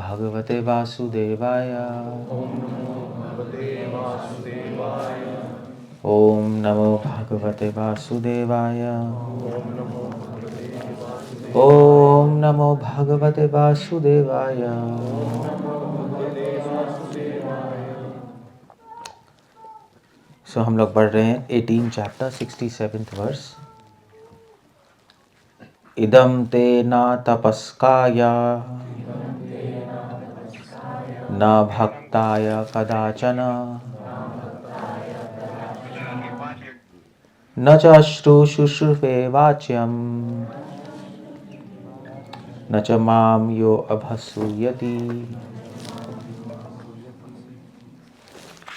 भगवते वासुदेवाय। ओम नमो भगवते वासुदेवाय। ओम नमो भगवते वासुदेवाय। सो हम लोग पढ़ रहे हैं 18 चैप्टर 67th वर्स। इदं ते न तपस्काय न भक्ताय कदाचन न च शुश्रूषे वाच्यं न च मां यो अभसूयति।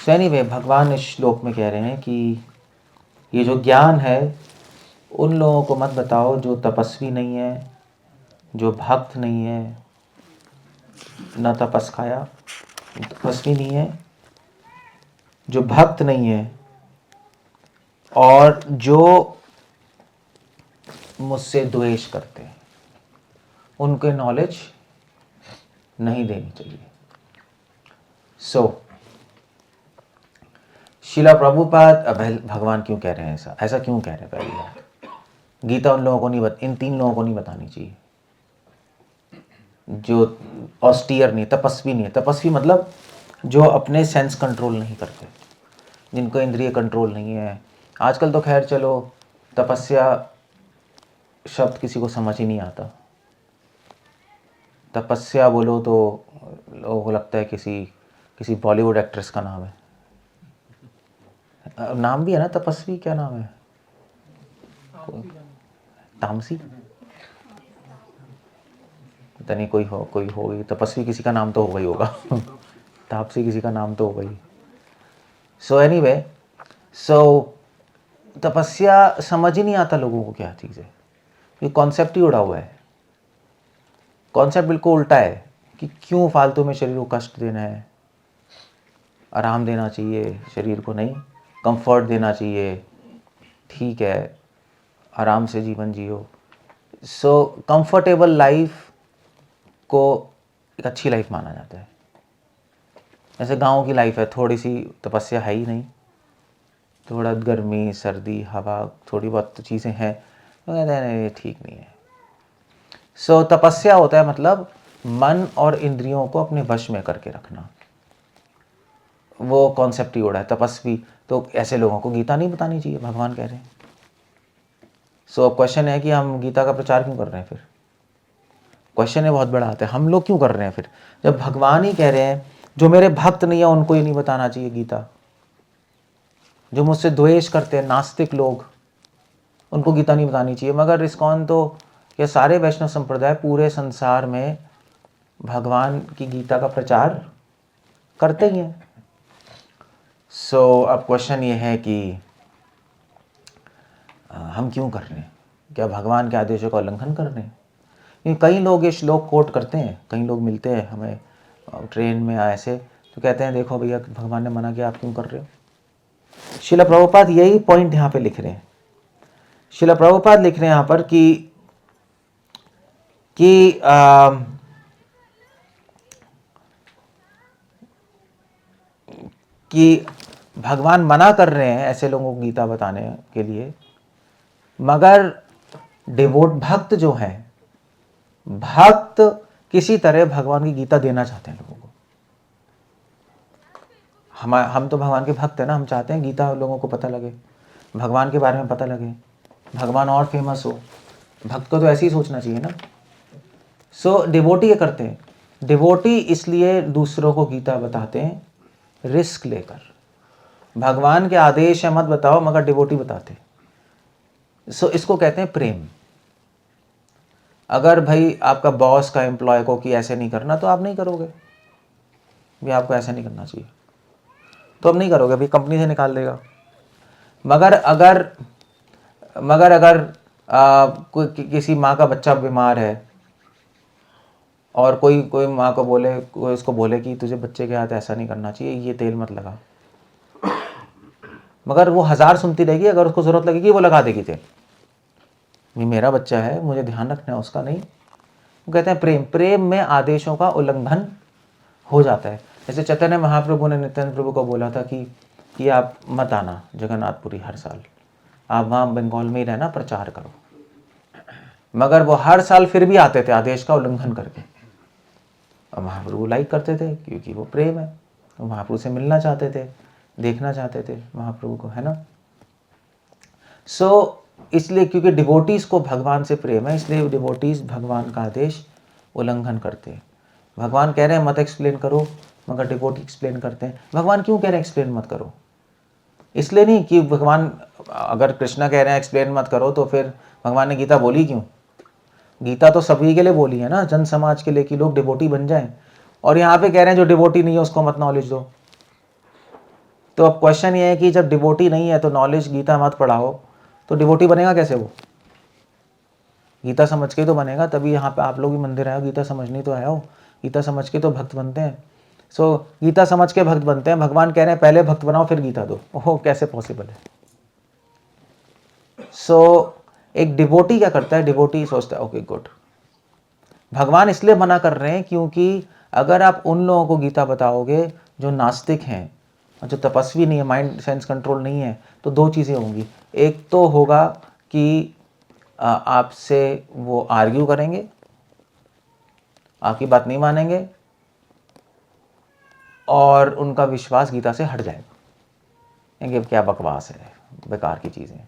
एनीवे भगवान इस श्लोक में कह रहे हैं कि ये जो ज्ञान है उन लोगों को मत बताओ जो तपस्वी नहीं है, जो भक्त नहीं है। न तपस्काया, तपस्वी नहीं है, जो भक्त नहीं है और जो मुझसे द्वेष करते हैं, उनके नॉलेज नहीं देनी चाहिए। शिला प्रभुपाद भगवान क्यों कह रहे हैं ऐसा क्यों कह रहे हैं? पहली बात, गीता उन लोगों को इन 3 लोगों को नहीं बतानी चाहिए जो ऑस्टियर नहीं, तपस्वी नहीं है। तपस्वी मतलब जो अपने सेंस कंट्रोल नहीं करते, जिनको इंद्रिय कंट्रोल नहीं है। आजकल तो खैर चलो तपस्या शब्द किसी को समझ ही नहीं आता। तपस्या बोलो तो लोगों को लगता है किसी बॉलीवुड एक्ट्रेस का नाम है। नाम भी है ना तपस्वी, क्या नाम है? तामसी, पता नहीं कोई होगी तपस्वी, किसी का नाम तो होगा ही होगा। तापसी किसी का नाम तो होगा ही। एनीवे तपस्या समझ ही नहीं आता लोगों को क्या चीज़ है। ये कॉन्सेप्ट ही उड़ा हुआ है। कॉन्सेप्ट बिल्कुल उल्टा है कि क्यों फालतू में शरीर को कष्ट देना है। आराम देना चाहिए शरीर को, नहीं कंफर्ट देना चाहिए। ठीक है, आराम से जीवन जियो। कंफर्टेबल लाइफ को एक अच्छी लाइफ माना जाता है। जैसे गांव की लाइफ है, थोड़ी सी तपस्या है ही नहीं, थोड़ा गर्मी सर्दी हवा थोड़ी बहुत तो चीज़ें हैं, तो कहते हैं नहीं ठीक नहीं है। तपस्या होता है मतलब मन और इंद्रियों को अपने वश में करके रखना। वो कॉन्सेप्ट ही उड़ा है तपस्वी। तो ऐसे लोगों को गीता नहीं बतानी चाहिए, भगवान कह रहे हैं। अब क्वेश्चन है कि हम गीता का प्रचार क्यों कर रहे हैं? फिर क्वेश्चन है बहुत बड़ा आता है, हम लोग क्यों कर रहे हैं फिर, जब भगवान ही कह रहे हैं जो मेरे भक्त नहीं है उनको ही नहीं बताना चाहिए गीता। जो मुझसे द्वेष करते हैं नास्तिक लोग, उनको गीता नहीं बतानी चाहिए। मगर इस्कॉन तो ये सारे वैष्णव संप्रदाय पूरे संसार में भगवान की गीता का प्रचार करते ही हैं। अब क्वेश्चन ये है कि हम क्यों कर रहे हैं? क्या भगवान के आदेशों का उल्लंघन कर रहे हैं? कई लोग ये श्लोक कोट करते हैं, कई लोग मिलते हैं हमें ट्रेन में ऐसे, तो कहते हैं देखो भैया भगवान ने मना किया, आप क्यों कर रहे हो? शिला प्रभुपाद यही पॉइंट यहाँ पे लिख रहे हैं। शिला प्रभुपाद लिख रहे हैं यहाँ पर कि भगवान मना कर रहे हैं ऐसे लोगों को गीता बताने के लिए, मगर डिवोट भक्त जो है, भक्त किसी तरह भगवान की गीता देना चाहते हैं लोगों को। हम तो भगवान के भक्त हैं ना, हम चाहते हैं गीता लोगों को पता लगे, भगवान के बारे में पता लगे, भगवान और फेमस हो। भक्त को तो ऐसे ही सोचना चाहिए ना। डिवोटी ये करते हैं। डिवोटी इसलिए दूसरों को गीता बताते हैं रिस्क लेकर। भगवान के आदेश है मत बताओ, मगर डिवोटी बताते। इसको कहते हैं प्रेम। अगर भाई आपका बॉस का एम्प्लॉय को कि ऐसे नहीं करना, तो आप नहीं करोगे भी, आपको ऐसा नहीं करना चाहिए तो अब नहीं करोगे, भाई कंपनी से निकाल देगा। मगर अगर कोई किसी माँ का बच्चा बीमार है और कोई माँ को बोले, कोई उसको बोले कि तुझे बच्चे के हाथ ऐसा नहीं करना चाहिए, ये तेल मत लगा, मगर वो 1000 सुनती रहेगी, अगर उसको ज़रूरत लगेगी वो लगा देगी तेल। मेरा बच्चा है, मुझे ध्यान रखना है उसका, नहीं वो कहते हैं प्रेम। प्रेम में आदेशों का उल्लंघन हो जाता है। जैसे चैतन्य महाप्रभु ने नित्यानंद प्रभु को बोला था कि आप मत आना जगन्नाथपुरी हर साल, आप वहाँ बंगाल में ही रहना, प्रचार करो। मगर वो हर साल फिर भी आते थे आदेश का उल्लंघन करके। और महाप्रभु लाइक करते थे क्योंकि वो प्रेम है, वो महाप्रभु से मिलना चाहते थे, देखना चाहते थे महाप्रभु को, है ना। इसलिए क्योंकि डिवोटीज को भगवान से प्रेम है, इसलिए डिवोटीज भगवान का आदेश उल्लंघन करते हैं। भगवान कह रहे हैं मत एक्सप्लेन करो, मगर डिवोटी एक्सप्लेन करते हैं। भगवान क्यों कह रहे हैं एक्सप्लेन मत करो? इसलिए नहीं कि भगवान, अगर कृष्णा कह रहे हैं एक्सप्लेन मत करो तो फिर भगवान ने गीता बोली क्यों? गीता तो सभी के लिए बोली है ना, जन समाज के लिए, कि लोग डिवोटी बन जाएं। और यहाँ पे कह रहे हैं जो डिवोटी नहीं है उसको मत नॉलेज दो। तो अब क्वेश्चन ये है कि जब डिवोटी नहीं है तो नॉलेज गीता मत पढ़ाओ, तो डिवोटी बनेगा कैसे वो? गीता समझ के तो बनेगा, तभी यहाँ पे आप लोग भी मंदिर आए हो, गीता समझनी तो आए हो। गीता समझ के तो भक्त बनते हैं। गीता समझ के भक्त बनते हैं। भगवान कह रहे हैं पहले भक्त बनाओ फिर गीता दो। ओह, कैसे पॉसिबल है? एक डिवोटी क्या करता है? डिवोटी सोचता है ओके गुड, भगवान इसलिए मना कर रहे हैं क्योंकि अगर आप उन लोगों को गीता बताओगे जो नास्तिक हैं, जो तपस्वी नहीं है, माइंड सेंस कंट्रोल नहीं है, तो दो चीज़ें होंगी। एक तो होगा कि आपसे वो आर्ग्यू करेंगे, आपकी बात नहीं मानेंगे, और उनका विश्वास गीता से हट जाएगा। ये क्या बकवास है, बेकार की चीज़ें।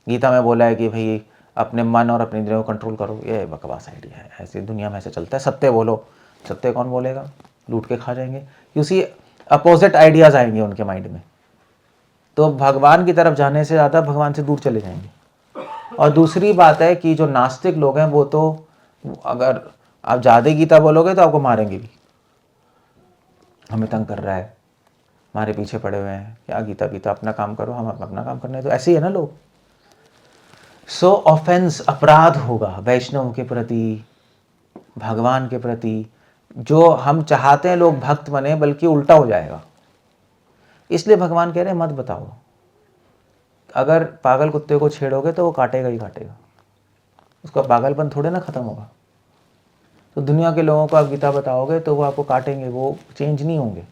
गीता में बोला है कि भाई अपने मन और अपने इंद्रियों को कंट्रोल करो, ये बकवास आइडिया है। ऐसे दुनिया में ऐसे चलता है। सत्य बोलो, सत्य कौन बोलेगा? लूट के खा जाएंगे। उसी अपोजिट आइडियाज़ आएंगे उनके माइंड में, तो भगवान की तरफ जाने से ज़्यादा भगवान से दूर चले जाएंगे। और दूसरी बात है कि जो नास्तिक लोग हैं वो तो, अगर आप ज़्यादा गीता बोलोगे तो आपको मारेंगे भी। हमें तंग कर रहा है, हमारे पीछे पड़े हुए हैं, क्या गीता गीता, अपना काम करो, हम अपना काम करने। तो ऐसे ही है ना लोग। ऑफेंस, अपराध होगा वैष्णव के प्रति, भगवान के प्रति। जो हम चाहते हैं लोग भक्त बने, बल्कि उल्टा हो जाएगा। इसलिए भगवान कह रहे हैं मत बताओ। अगर पागल कुत्ते को छेड़ोगे तो वो काटेगा ही काटेगा, उसका पागलपन थोड़े ना खत्म होगा। तो दुनिया के लोगों को आप गीता बताओगे तो वो आपको काटेंगे, वो चेंज नहीं होंगे।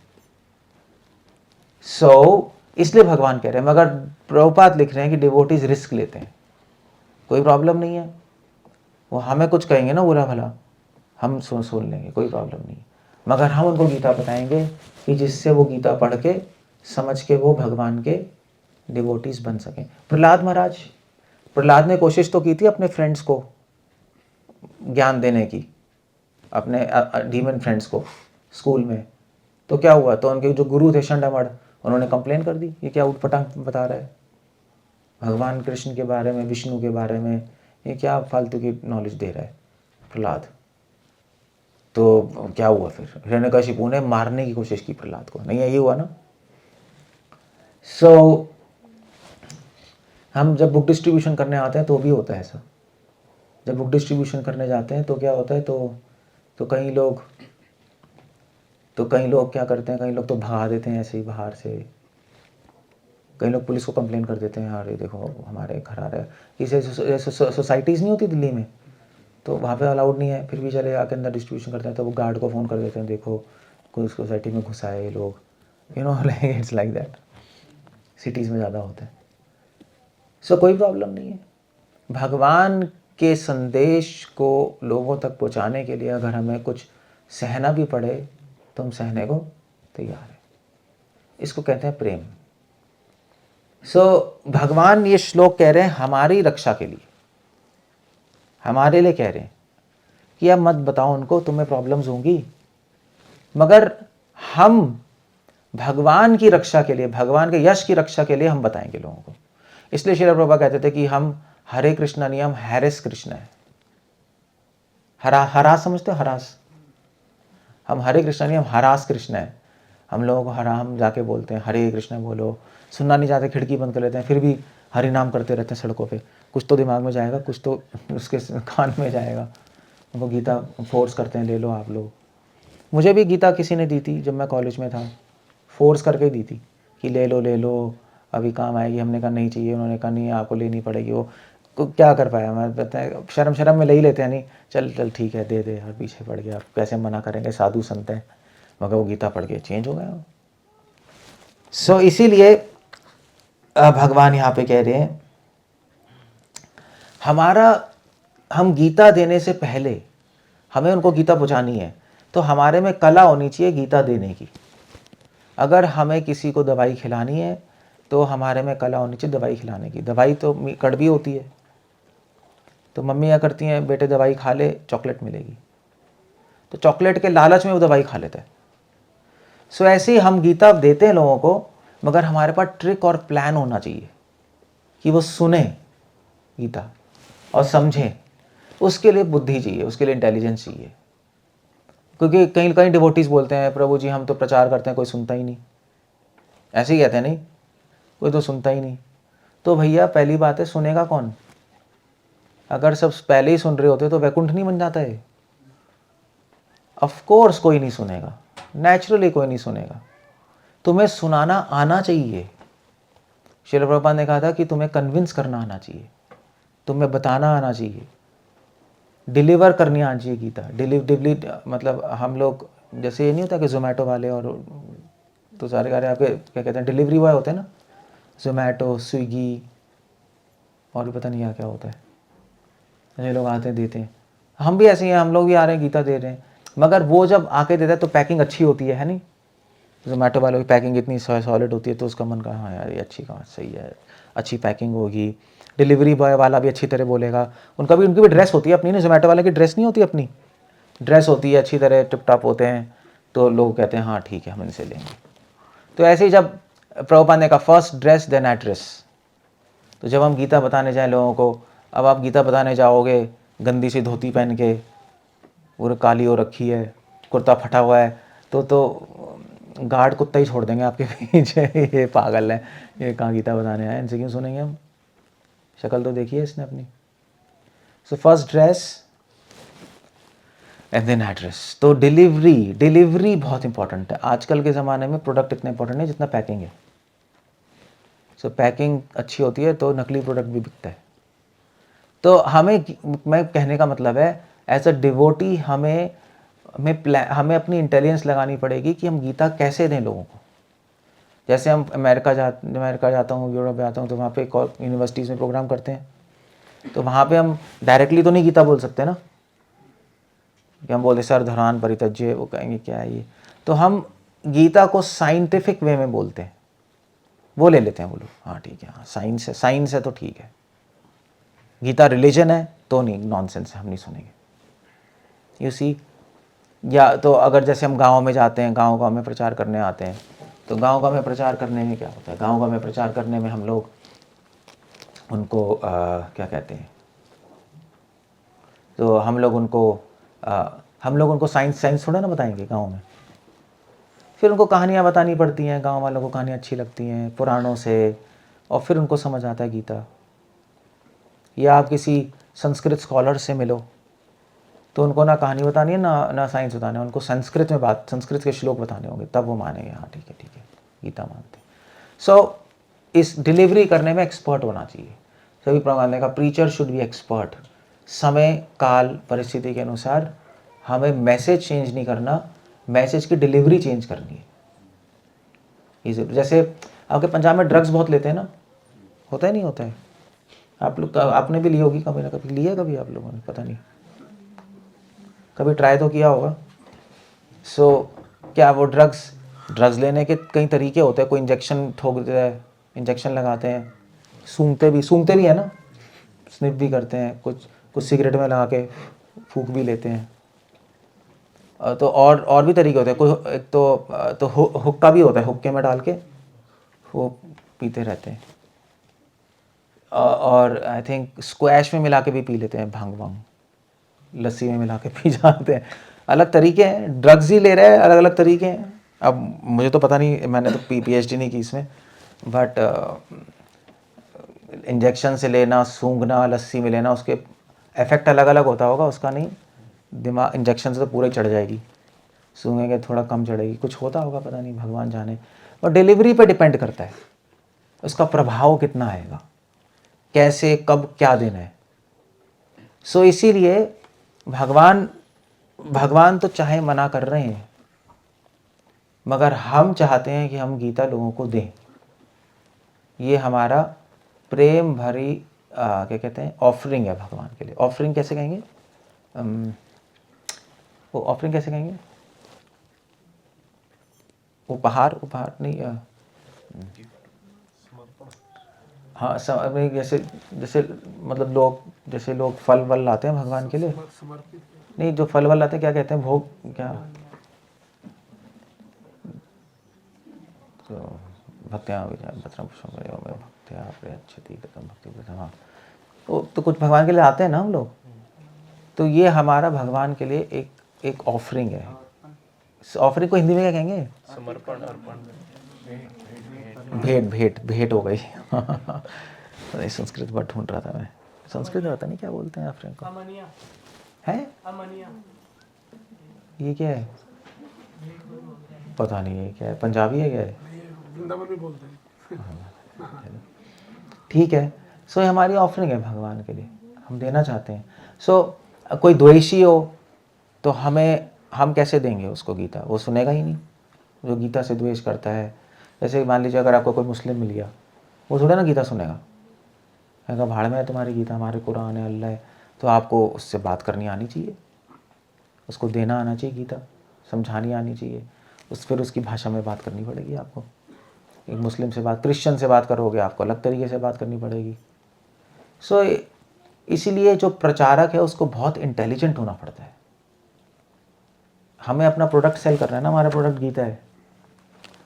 इसलिए भगवान कह रहे हैं। मगर प्रभुपाद लिख रहे हैं कि डिवोटीज रिस्क लेते हैं, कोई प्रॉब्लम नहीं है। वो हमें कुछ कहेंगे ना बुरा भला, हम सुन लेंगे, कोई प्रॉब्लम नहीं। मगर हम उनको गीता बताएंगे कि जिससे वो गीता पढ़ के समझ के वो भगवान के डिवोटीज बन सकें। प्रहलाद ने कोशिश तो की थी अपने फ्रेंड्स को ज्ञान देने की, अपने डीमन फ्रेंड्स को स्कूल में। तो क्या हुआ? तो उनके जो गुरु थे शंडामढ़, उन्होंने कंप्लेन कर दी, ये क्या उठपटांग बता रहा है भगवान कृष्ण के बारे में, विष्णु के बारे में, ये क्या फालतू की नॉलेज दे रहा है प्रहलाद। तो क्या हुआ फिर? हिरण्यकशिपु ने मारने की कोशिश की प्रहलाद को। नहीं, यही हुआ ना। हम जब बुक डिस्ट्रीब्यूशन करने आते हैं तो भी होता है ऐसा। जब बुक डिस्ट्रीब्यूशन करने जाते हैं तो क्या होता है, तो कई लोग क्या करते हैं, कई लोग तो भगा देते हैं ऐसे ही बाहर से। कई लोग पुलिस को कंप्लेन कर देते हैं, अरे देखो हमारे घर आ रहा है। किसी सोसाइटीज़ नहीं होती दिल्ली में, तो वहाँ पे अलाउड नहीं है, फिर भी चले आके अंदर डिस्ट्रीब्यूशन करते हैं। तो वो गार्ड को फ़ोन कर देते हैं, देखो कोई सोसाइटी में घुसा है ये लोग, इट्स लाइक दैट। सिटीज़ में ज़्यादा होता है। कोई प्रॉब्लम नहीं है। भगवान के संदेश को लोगों तक पहुँचाने के लिए अगर हमें कुछ सहना भी पड़े तो हम सहने को तैयार हैं। इसको कहते हैं प्रेम। भगवान ये श्लोक कह रहे हैं हमारी रक्षा के लिए, हमारे लिए कह रहे हैं कि अब मत बताओ उनको, तुम्हें प्रॉब्लम्स होंगी। मगर हम भगवान की रक्षा के लिए, भगवान के यश की रक्षा के लिए हम बताएंगे लोगों को। इसलिए श्रील प्रभुपाद कहते थे कि हम हरे कृष्णा नियम हैरिस कृष्ण है। हरास समझते हो? हरास। हम हरे कृष्णा नियम हरास कृष्ण है। हम लोगों को हम जाके बोलते हैं हरे कृष्णा बोलो, सुनना नहीं चाहते, खिड़की बंद कर लेते हैं, फिर भी हरि नाम करते रहते हैं सड़कों पे। कुछ तो दिमाग में जाएगा, कुछ तो उसके कान में जाएगा। वो गीता फोर्स करते हैं, ले लो आप लोग। मुझे भी गीता किसी ने दी थी जब मैं कॉलेज में था, फोर्स करके दी थी कि ले लो अभी काम आएगी। हमने कहा नहीं चाहिए, उन्होंने कहा नहीं आपको लेनी पड़ेगी। वो क्या कर पाया, मैं बताए शर्म शर्म में ले ही लेते हैं, नहीं चल चल ठीक है दे दे यार, पीछे पड़ गया, कैसे मना करेंगे, साधु संत है, मगर वो गीता पढ़ के चेंज हो गया। सो इसीलिए भगवान यहाँ पे कह रहे हैं हम गीता देने से पहले हमें उनको गीता पहुँचानी है, तो हमारे में कला होनी चाहिए गीता देने की। अगर हमें किसी को दवाई खिलानी है तो हमारे में कला होनी चाहिए दवाई खिलाने की। दवाई तो कड़वी होती है, तो मम्मी क्या करती हैं, बेटे दवाई खा ले चॉकलेट मिलेगी, तो चॉकलेट के लालच में वो दवाई खा लेता है। सो ऐसे ही हम गीता देते हैं लोगों को, मगर हमारे पास ट्रिक और प्लान होना चाहिए कि वो सुने गीता और समझें। उसके लिए बुद्धि चाहिए, उसके लिए इंटेलिजेंस चाहिए। क्योंकि कहीं कहीं डिवोटीज बोलते हैं प्रभु जी हम तो प्रचार करते हैं कोई सुनता ही नहीं, ऐसे ही कहते हैं, नहीं कोई तो सुनता ही नहीं। तो भैया पहली बात है, सुनेगा कौन? अगर सब पहले ही सुन रहे होते तो वैकुंठ नहीं बन जाता है। ऑफ कोर्स कोई नहीं सुनेगा, नेचुरली कोई नहीं सुनेगा। तुम्हें सुनाना आना चाहिए। श्रील प्रभुपाद ने कहा था कि तुम्हें कन्विंस करना आना चाहिए, तुम्हें बताना आना चाहिए, डिलीवर करनी आनी चाहिए गीता। डिलीवरी मतलब हम लोग जैसे ये नहीं होता कि जोमेटो वाले और तो सारे आपके क्या कहते हैं डिलीवरी बॉय होते हैं ना, जोमेटो स्विगी और भी पता नहीं क्या क्या होता है, ये लोग आते हैं देते हैं। हम भी ऐसे ही हैं, हम लोग भी आ रहे हैं गीता दे रहे हैं, मगर वो जब आके देता है तो पैकिंग अच्छी होती है नहीं? जोमेटो वालों की पैकिंग इतनी सॉलिड होती है तो उसका मन कहा हाँ यार ये अच्छी कहाँ सही है, अच्छी पैकिंग होगी। डिलीवरी बॉय वाला भी अच्छी तरह बोलेगा, उनकी भी ड्रेस होती है अपनी, नहीं जोमेटो वाले की ड्रेस नहीं होती, अपनी ड्रेस होती है, अच्छी तरह टिप टॉप होते हैं, तो लोग कहते हैं हाँ ठीक है हम इनसे लेंगे। तो ऐसे ही जब प्रभुपाद ने कहा फर्स्ट ड्रेस देन एड्रेस, तो जब हम गीता बताने जाएं लोगों को, अब आप गीता बताने जाओगे गंदी सी धोती पहन के, पूरी काली हो रखी है, कुर्ता फटा हुआ है, तो गार्ड कुत्ता ही छोड़ देंगे आपके पीछे, ये पागल है, ये कहाँ गीता बताने आए, इनसे क्यों सुनेंगे हम, शक्ल तो देखिए इसने अपनी। So first dress and then address. तो डिलीवरी बहुत इंपॉर्टेंट है। आजकल के ज़माने में प्रोडक्ट इतना इंपॉर्टेंट है जितना पैकिंग है। सो पैकिंग अच्छी होती है तो नकली प्रोडक्ट भी बिकता है। तो मैं कहने का मतलब है एज अ डिवोटी हमें अपनी इंटेलिजेंस लगानी पड़ेगी कि हम गीता कैसे दें लोगों को। जैसे हम अमेरिका जाता हूँ, यूरोप जाता हूँ, तो वहाँ पे यूनिवर्सिटीज़ में प्रोग्राम करते हैं, तो वहाँ पे हम डायरेक्टली तो नहीं गीता बोल सकते ना, कि हम बोलते सर धरान परित्यज्य, वो कहेंगे क्या है ये। तो हम गीता को साइंटिफिक वे में बोलते हैं, वो ले लेते हैं वो लोग, हाँ ठीक है, हाँ साइंस है तो ठीक है। गीता रिलीजन है तो नहीं, नॉनसेंस है, हम नहीं सुनेंगे। You see. या तो अगर जैसे हम गाँव में जाते हैं, गाँव में प्रचार करने आते हैं, तो गाँव में प्रचार करने में क्या होता है, गाँव में प्रचार करने में हम लोग उनको क्या कहते हैं, तो हम लोग उनको साइंस थोड़ा ना बताएंगे गाँव में। फिर उनको कहानियाँ बतानी पड़ती हैं, गाँव वालों को कहानियाँ अच्छी लगती हैं पुराणों से, और फिर उनको समझ आता है गीता। या आप किसी संस्कृत स्कॉलर से मिलो, तो उनको ना कहानी बतानी है ना साइंस बताना है, उनको संस्कृत के श्लोक बताने होंगे, तब वो मानेंगे हाँ ठीक है गीता मानते। सो इस डिलीवरी करने में एक्सपर्ट होना चाहिए। सभी प्रमाण का प्रीचर शुड बी एक्सपर्ट। समय काल परिस्थिति के अनुसार हमें मैसेज चेंज नहीं करना, मैसेज की डिलीवरी चेंज करनी है। जैसे आपके पंजाब में ड्रग्स बहुत लेते हैं ना, होता है नहीं होता है? आप लोग आपने भी ली होगी कभी ना कभी, लिया कभी आप लोगों ने, पता नहीं, कभी ट्राई तो किया होगा। सो क्या वो ड्रग्स लेने के कई तरीके होते हैं। कोई इंजेक्शन ठोक देता है, इंजेक्शन लगाते हैं, सूंघते भी है ना, स्निफ भी करते हैं, कुछ सिगरेट में लगा के फूंक भी लेते हैं। तो और भी तरीके होते हैं। कोई एक तो हुक्का भी होता है, हुक्के में डाल के वो पीते रहते हैं। और आई थिंक स्क्वैश में मिला के भी पी लेते हैं, भांग लस्सी में मिला के पी जाते हैं। अलग तरीके हैं, ड्रग्स ही ले रहे हैं, अलग अलग तरीके हैं। अब मुझे तो पता नहीं, मैंने तो PhD नहीं की इसमें, बट इंजेक्शन से लेना, सूंघना, लस्सी में लेना, उसके इफेक्ट अलग अलग होता होगा, उसका नहीं। दिमाग इंजेक्शन से तो पूरा ही चढ़ जाएगी, सूंघेंगे थोड़ा कम चढ़ेगी, कुछ होता होगा पता नहीं, भगवान जाने। और डिलीवरी पे डिपेंड करता है उसका प्रभाव कितना आएगा। कैसे कब क्या देना है। सो इसीलिए भगवान तो चाहे मना कर रहे हैं, मगर हम चाहते हैं कि हम गीता लोगों को दें। ये हमारा प्रेम भरी क्या कहते हैं, ऑफरिंग है भगवान के लिए। ऑफरिंग कैसे कहेंगे, वो ऑफरिंग कैसे कहेंगे, उपहार नहीं हाँ जैसे जैसे मतलब जैसे लोग फल वल लाते हैं भगवान के लिए, नहीं जो फल वल लाते हैं क्या कहते हैं, भोग क्या, तो भक्त्या भक्त्या प्रयच्छति कथम भक्ति प्रथम, हाँ तो कुछ भगवान के लिए आते हैं ना हम लोग। तो ये हमारा भगवान के लिए एक ऑफरिंग है। ऑफरिंग को हिंदी में क्या कहेंगे, समर्पण, अर्पण, भेंट हो गई नहीं, संस्कृत वर्ड ढूंढ रहा था मैं, संस्कृत में पता नहीं क्या बोलते हैं ऑफरिंग को, है ये क्या है, पता नहीं ये क्या है, पंजाबी है क्या है, वृंदावन में बोलते हैं। ठीक है। सो ये हमारी ऑफरिंग है भगवान के लिए, हम देना चाहते हैं। सो कोई द्वेषी हो तो हम कैसे देंगे उसको गीता, वो सुनेगा ही नहीं। जो गीता से द्वेष करता है, जैसे मान लीजिए अगर आपको कोई मुस्लिम मिल गया, वो थोड़ा ना गीता सुनेगा, कहेगा भाड़ में है तुम्हारी गीता, हमारे कुरान है, अल्लाह है। तो आपको उससे बात करनी आनी चाहिए, उसको देना आना चाहिए गीता, समझानी आनी चाहिए, फिर उसकी भाषा में बात करनी पड़ेगी आपको। एक मुस्लिम से क्रिश्चियन से बात करोगे, आपको अलग तरीके से बात करनी पड़ेगी। सो इसीलिए जो प्रचारक है उसको बहुत इंटेलिजेंट होना पड़ता है। हमें अपना प्रोडक्ट सेल करना है ना, हमारा प्रोडक्ट गीता है,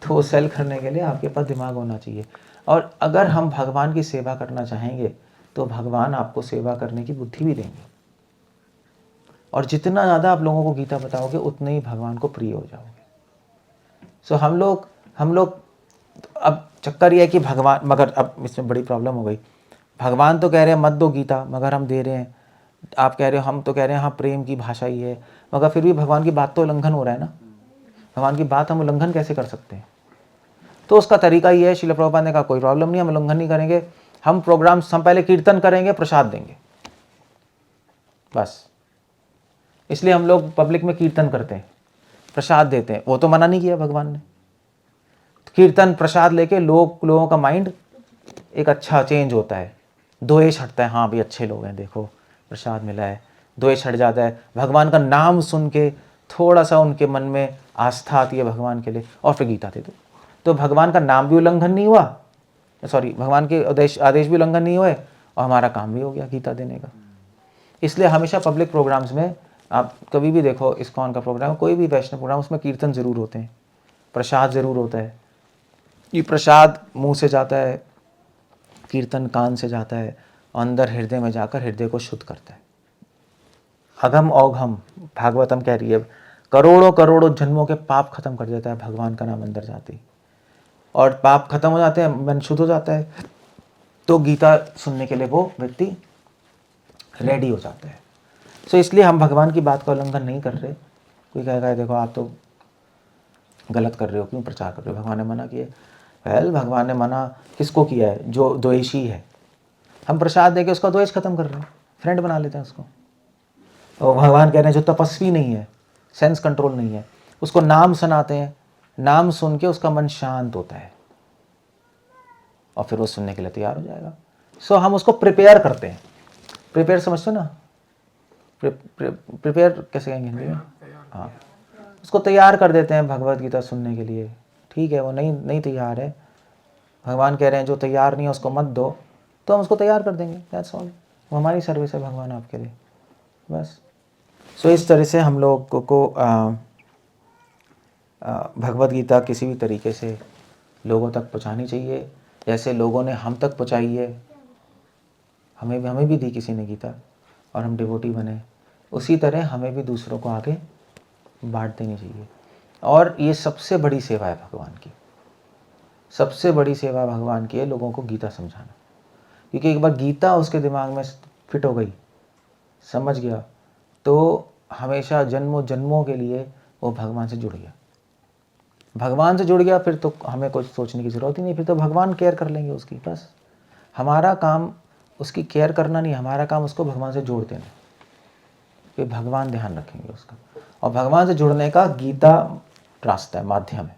तो वो सेल करने के लिए आपके पास दिमाग होना चाहिए। और अगर हम भगवान की सेवा करना चाहेंगे तो भगवान आपको सेवा करने की बुद्धि भी देंगे, और जितना ज़्यादा आप लोगों को गीता बताओगे उतने ही भगवान को प्रिय हो जाओगे। सो हम लोग अब चक्कर ये है कि भगवान, मगर अब इसमें बड़ी प्रॉब्लम हो गई। भगवान तो कह रहे हैं मत दो गीता, मगर हम दे रहे हैं। आप कह रहे हो, हम तो कह रहे हैं हाँ प्रेम की भाषा ही है, मगर फिर भी भगवान की बात तो उल्लंघन हो रहा है ना। भगवान की बात हम उल्लंघन कैसे कर सकते हैं? तो उसका तरीका ये है, श्रील प्रभुपाद ने कहा कोई प्रॉब्लम नहीं, हम उल्लंघन नहीं करेंगे, हम पहले कीर्तन करेंगे, प्रसाद देंगे, बस। इसलिए हम लोग पब्लिक में कीर्तन करते हैं, प्रसाद देते हैं। वो तो मना नहीं किया भगवान ने। कीर्तन प्रसाद लेके लोगों का माइंड एक अच्छा चेंज होता है, द्वेष हटता है, हाँ भाई अच्छे लोग हैं, देखो प्रसाद मिला है, द्वेष हट जाता है। भगवान का नाम सुन के थोड़ा सा उनके मन में आस्था आती है भगवान के लिए, और फिर गीता दे दो। तो भगवान का नाम भी उल्लंघन नहीं हुआ, भगवान के आदेश भी उल्लंघन नहीं हुए, और हमारा काम भी हो गया गीता देने का। इसलिए हमेशा पब्लिक प्रोग्राम्स में आप कभी भी देखो, इस्कॉन का प्रोग्राम, कोई भी वैष्णव प्रोग्राम, उसमें कीर्तन ज़रूर होते हैं, प्रसाद ज़रूर होता है। ये प्रसाद मुंह से जाता है, कीर्तन कान से जाता है, अंदर हृदय में जाकर हृदय को शुद्ध करता है। अघम औघम भागवतम कह रही है, करोड़ों करोड़ों जन्मों के पाप खत्म कर देता है भगवान का नाम अंदर जाते ही, और पाप खत्म हो जाते हैं, मन शुद्ध हो जाता है, तो गीता सुनने के लिए वो व्यक्ति रेडी हो जाता है। सो इसलिए हम भगवान की बात का उल्लंघन नहीं कर रहे। कोई कहेगा देखो आप तो गलत कर रहे हो, क्यों प्रचार कर रहे हो, भगवान ने मना किया। भगवान ने मना किसको किया है? जो द्वेषी है। हम प्रसाद देके उसका द्वेष खत्म कर रहे हैं, फ्रेंड बना लेते हैं उसको। और भगवान कह रहे हैं जो तपस्वी नहीं है, सेंस कंट्रोल नहीं है, उसको नाम सुनाते हैं, नाम सुन के उसका मन शांत होता है, और फिर वो सुनने के लिए तैयार हो जाएगा। सो हम उसको प्रिपेयर करते हैं। प्रिपेयर समझते हो ना? प्रिपेयर कैसे कहेंगे हिंदी में? हाँ, उसको तैयार कर देते हैं भगवत गीता सुनने के लिए। ठीक है, वो नहीं तैयार है, भगवान कह रहे हैं जो तैयार नहीं है उसको मत दो, तो हम उसको तैयार कर देंगे, दैट्स ऑल। वो हमारी सर्विस है भगवान आपके लिए, बस। सो इस तरह से हम लोग को भगवत गीता किसी भी तरीके से लोगों तक पहुंचानी चाहिए, जैसे लोगों ने हम तक पहुंचाई है। हमें भी दी किसी ने गीता, और हम डिवोटी बने, उसी तरह हमें भी दूसरों को आगे बांट देनी चाहिए। और ये सबसे बड़ी सेवा है भगवान की, सबसे बड़ी सेवा भगवान की है लोगों को गीता समझाना। क्योंकि एक बार गीता उसके दिमाग में फिट हो गई, समझ गया, तो हमेशा जन्मों जन्मों के लिए वो भगवान से जुड़ गया। भगवान से जुड़ गया, फिर तो हमें कुछ सोचने की ज़रूरत ही नहीं, फिर तो भगवान केयर कर लेंगे उसकी, बस। हमारा काम उसकी केयर करना नहीं, हमारा काम उसको भगवान से जोड़ देना, कि भगवान ध्यान रखेंगे उसका। और भगवान से जुड़ने का गीता रास्ता है, माध्यम है।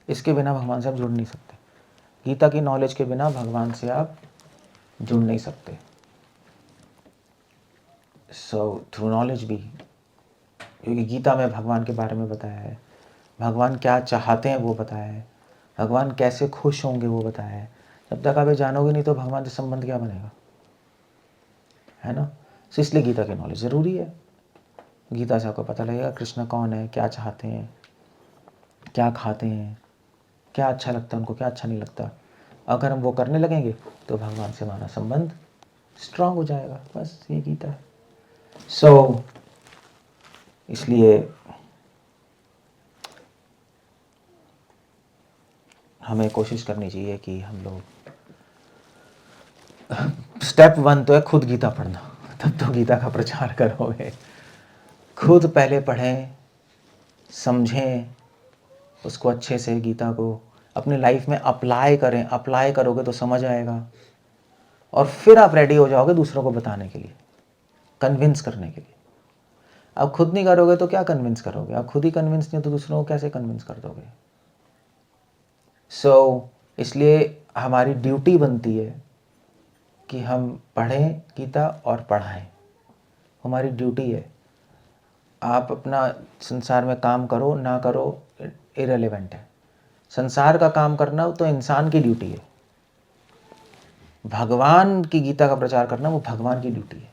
इसके बिना भगवान से आप जुड़ नहीं सकते। गीता की नॉलेज के बिना भगवान से आप जुड़ नहीं सकते। सो थ्रू नॉलेज भी, क्योंकि गीता में भगवान के बारे में बताया है, भगवान क्या चाहते हैं वो बताया है, भगवान कैसे खुश होंगे वो बताया है। जब तक आप ये जानोगे नहीं तो भगवान से संबंध क्या बनेगा, है ना। सो इसलिए गीता की नॉलेज ज़रूरी है। गीता से आपको पता लगेगा कृष्ण कौन है, क्या चाहते हैं, क्या खाते हैं, क्या अच्छा लगता है उनको, क्या अच्छा नहीं लगता। अगर हम वो करने लगेंगे तो भगवान से हमारा संबंध स्ट्रांग हो जाएगा। बस ये गीता है। सो इसलिए हमें कोशिश करनी चाहिए कि हम लोग, स्टेप 1 तो है खुद गीता पढ़ना, तब तो गीता का प्रचार करोगे। खुद पहले पढ़ें, समझें उसको अच्छे से, गीता को अपनी लाइफ में अप्लाई करें। अप्लाई करोगे तो समझ आएगा, और फिर आप रेडी हो जाओगे दूसरों को बताने के लिए, कन्विंस करने के लिए। आप खुद नहीं करोगे तो क्या कन्विंस करोगे, आप खुद ही कन्विंस नहीं हो तो दूसरों को कैसे कन्विंस कर दोगे। सो इसलिए हमारी ड्यूटी बनती है कि हम पढ़ें गीता और पढ़ाएं, हमारी ड्यूटी है। आप अपना संसार में काम करो ना करो इररिलेवेंट है। संसार का काम करना तो इंसान की ड्यूटी है, भगवान की गीता का प्रचार करना वो भगवान की ड्यूटी है।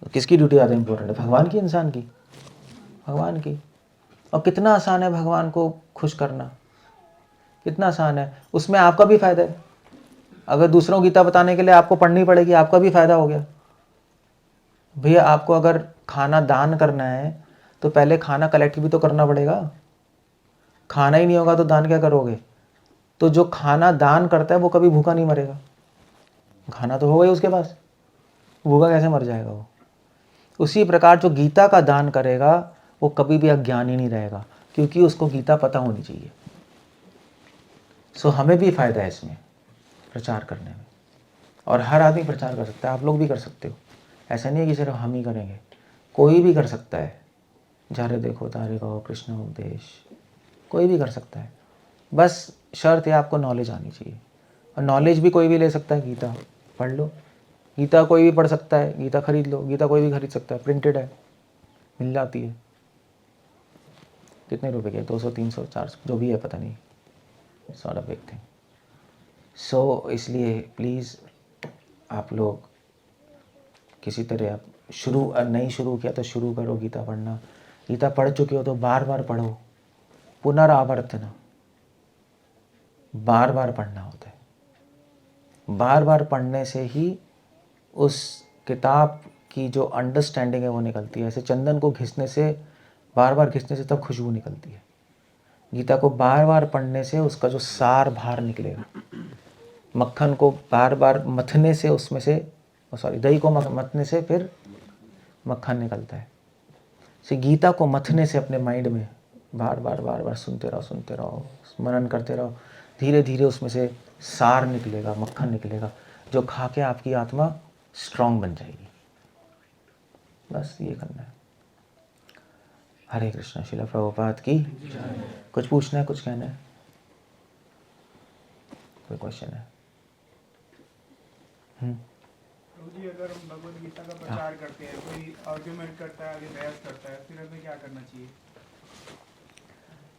तो किसकी ड्यूटी ज़्यादा इंपॉर्टेंट है, भगवान की, इंसान की? भगवान की। और कितना आसान है भगवान को खुश करना, कितना आसान है। उसमें आपका भी फायदा है। अगर दूसरों को गीता बताने के लिए आपको पढ़नी पड़ेगी, आपका भी फायदा हो गया। भैया आपको अगर खाना दान करना है तो पहले खाना कलेक्ट भी तो करना पड़ेगा। खाना ही नहीं होगा तो दान क्या करोगे। तो जो खाना दान करता है वो कभी भूखा नहीं मरेगा, खाना तो होगा ही उसके पास, भूखा कैसे मर जाएगा वो। उसी प्रकार जो गीता का दान करेगा वो कभी भी अज्ञानी नहीं रहेगा, क्योंकि उसको गीता पता होनी चाहिए। सो हमें भी फ़ायदा है इसमें प्रचार करने में, और हर आदमी प्रचार कर सकता है। आप लोग भी कर सकते हो, ऐसा नहीं है कि सिर्फ हम ही करेंगे, कोई भी कर सकता है। जारे देखो तारे कहो कृष्ण उपदेश, कोई भी कर सकता है। बस शर्त है आपको नॉलेज आनी चाहिए, और नॉलेज भी कोई भी ले सकता है। गीता पढ़ लो, गीता कोई भी पढ़ सकता है, गीता खरीद लो, गीता कोई भी खरीद सकता है, प्रिंटेड है, मिल जाती है। कितने रुपए के, 200 300 400 जो भी है पता नहीं, it's not a big thing. So इसलिए प्लीज़ आप लोग किसी तरह, आप नहीं शुरू किया तो शुरू करो गीता पढ़ना। गीता पढ़ चुके हो तो बार बार पढ़ो, पुनरावर्तन, बार बार पढ़ना होता है। बार बार पढ़ने से ही उस किताब की जो अंडरस्टैंडिंग है वो निकलती है। ऐसे चंदन को घिसने से, बार बार घिसने से तब खुशबू निकलती है। गीता को बार बार पढ़ने से उसका जो सार बाहर निकलेगा। मक्खन को बार बार मथने से उसमें से, दही को मथने से फिर मक्खन निकलता है। से गीता को मथने से अपने माइंड में बार बार सुनते रहो, मनन करते रहो, धीरे धीरे उसमें से सार निकलेगा, मक्खन निकलेगा, जो खा के आपकी आत्मा स्ट्रांग बन जाएगी। बस ये करना है। हरे कृष्णा। शिला प्रभुपाद की। कुछ पूछना है, कुछ कहना है, कोई क्वेश्चन है? प्रभु जी, अगर हम भगवद गीता का प्रचार करते हैं, कोई आर्ग्यूमेंट करता है, आगे बहस करता है, फिर हमें क्या करना चाहिए?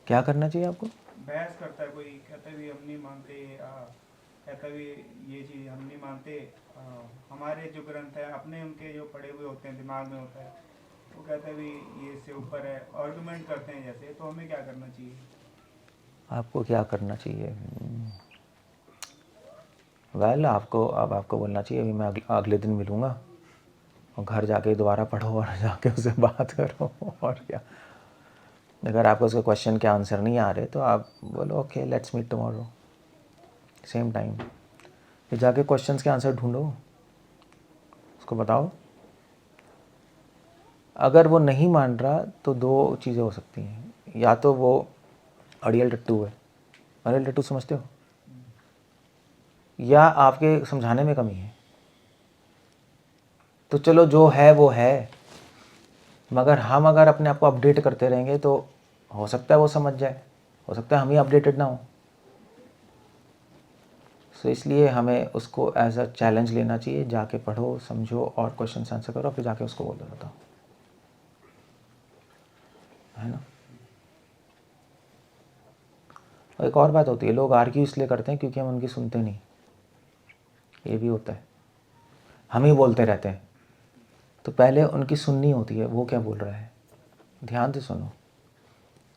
क्या करना चाहिए आपको? बहस करता है कोई, कहता है भी हम नहीं मानते, कहता भी ये चीज़ हम नहीं मानते, हमारे जो ग्रंथ है अपने उनके जो पढ़े हुए होते हैं, दिमाग में होता है, वो कहता है भी ये इससे ऊपर है, आर्ग्यूमेंट करते हैं जैसे, तो हमें क्या करना चाहिए? आपको क्या करना चाहिए? आपको बोलना चाहिए अभी मैं अगले दिन मिलूँगा, और घर जाके दोबारा पढ़ो और जाके उससे बात करो। और क्या, अगर आपको उसके क्वेश्चन के आंसर नहीं आ रहे तो आप बोलो okay let's meet tomorrow same time. फिर जाके क्वेश्चंस के आंसर ढूंढो, उसको बताओ। अगर वो नहीं मान रहा तो दो चीज़ें हो सकती हैं, या तो वो अड़ियल टट्टू है। अड़ियल टट्टू समझते हो? या आपके समझाने में कमी है? तो चलो जो है वो है, मगर हम अगर अपने आप को अपडेट करते रहेंगे तो हो सकता है वो समझ जाए, हो सकता है हम ही अपडेटेड ना हो। सो इसलिए हमें उसको एज अ चैलेंज लेना चाहिए, जाके पढ़ो, समझो और क्वेश्चन आंसर करो, फिर जाके उसको बोलो, बताओ, है ना। और एक और बात होती है, लोग आर्ग्यू इसलिए करते हैं क्योंकि हम उनकी सुनते नहीं, ये भी होता है, हम ही बोलते रहते हैं। तो पहले उनकी सुननी होती है, वो क्या बोल रहा है, ध्यान से सुनो,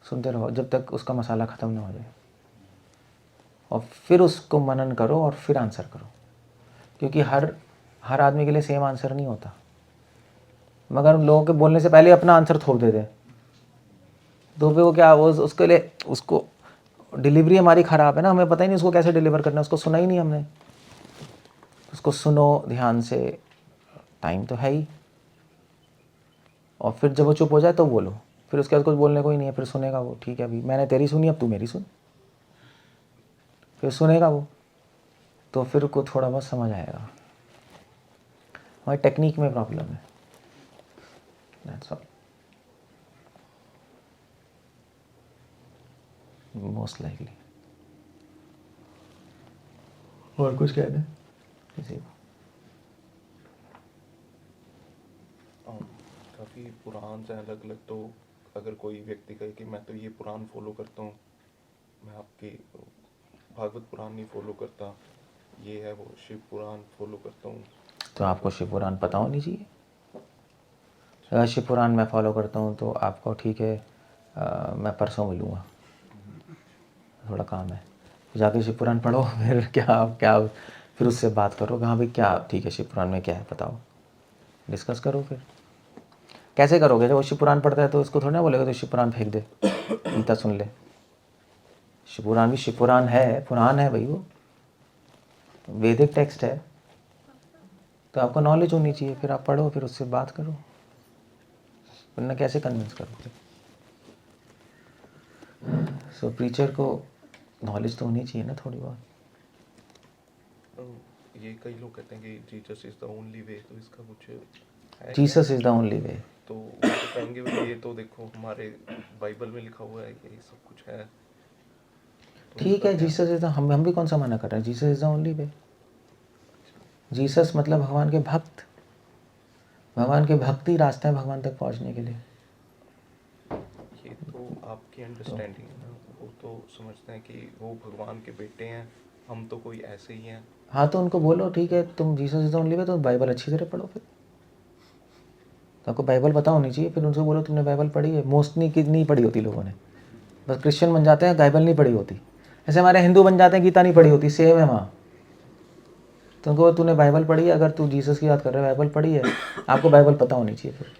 सुनते रहो जब तक उसका मसाला ख़त्म ना हो जाए, और फिर उसको मनन करो और फिर आंसर करो। क्योंकि हर आदमी के लिए सेम आंसर नहीं होता, मगर उन लोगों के बोलने से पहले अपना आंसर थोप देते हैं। तो फिर वो क्या, वो उसके लिए, उसको डिलीवरी हमारी ख़राब है ना, हमें पता ही नहीं उसको कैसे डिलीवर करना है, उसको सुना ही नहीं हमने। उसको सुनो ध्यान से, टाइम तो है ही, और फिर जब वो चुप हो जाए तो बोलो, फिर उसके बाद कुछ बोलने को ही नहीं है, फिर सुनेगा वो, ठीक है अभी मैंने तेरी सुनी, अब तू मेरी सुन, फिर सुनेगा वो, तो फिर को थोड़ा बहुत समझ आएगा। हमारी टेक्निक में प्रॉब्लम है, दैट्स ऑल, मोस्ट लाइकली। और कुछ कहना है किसी को? काफ़ी पुराण से अलग अलग, तो अगर कोई व्यक्ति कहे कि मैं तो ये पुराण फॉलो करता हूँ, मैं आपकी भागवत पुराण नहीं फॉलो करता, ये है वो शिव पुराण फॉलो करता हूँ, तो आपको शिव पुराण पता होनी चाहिए। अगर शिव पुराण मैं फॉलो करता हूँ तो आपको ठीक है, मैं परसों मिलूँगा, थोड़ा काम है, जाके शिव पुराण पढ़ो, फिर क्या फिर उससे बात करो, कहाँ भाई क्या ठीक है शिव पुराण में क्या है बताओ, डिस्कस करो। फिर कैसे करोगे, जब वो शिव पुराण पढ़ता है तो उसको थोड़ा ना बोलेगा तो शिव पुराण फेंक दे, गीता सुन ले। शिव पुराण भी शिव पुराण है, पुराण है भाई, वो वैदिक टेक्स्ट है, तो आपको नॉलेज होनी चाहिए, फिर आप पढ़ो, फिर उससे बात करो, वरना कैसे कन्विंस करोगे। सो प्रीचर को नॉलेज तो होनी चाहिए ना थोड़ी बहुत। ये कई लोग कहते हैं कि Jesus is the only way, तो इसका कुछ है क्या? Jesus is the only way. तो वो तो कहेंगे भाई ये तो देखो हमारे बाइबल में लिखा हुआ है, ये सब कुछ है, तो ठीक इसका है, क्या? जीसस इज द, हम भी कौन सा मना कर रहे हैं, Jesus is the only way. Jesus मतलब भगवान के भक्त, भगवान के भक्त ही रास्ता है भगवान तक पहुंचने के लिए। ये तो आपकी अंडरस्टैंडिंग है ना, वो तो समझते हैं कि वो भगवान के बेटे हैं, हम तो कोई ऐसे ही हैं। हाँ तो उनको बोलो ठीक है, तुम Jesus is the only way, तो बाइबल अच्छी तरह पढ़ो, फिर तो आपको बाइबल पता होनी चाहिए। फिर उनसे बोलो तुमने बाइबल पढ़ी है, मोस्टली कितनी पढ़ी होती लोगों ने, बस क्रिश्चियन बन जाते हैं, बाइबल नहीं पढ़ी होती। ऐसे हमारे हिंदू बन जाते हैं, गीता नहीं पढ़ी होती, सेम है वहाँ। तो उनको तूने बाइबल पढ़ी है, अगर तू जीसस की बात कर रहा है बाइबल पढ़ी है, आपको बाइबल पता होनी चाहिए। फिर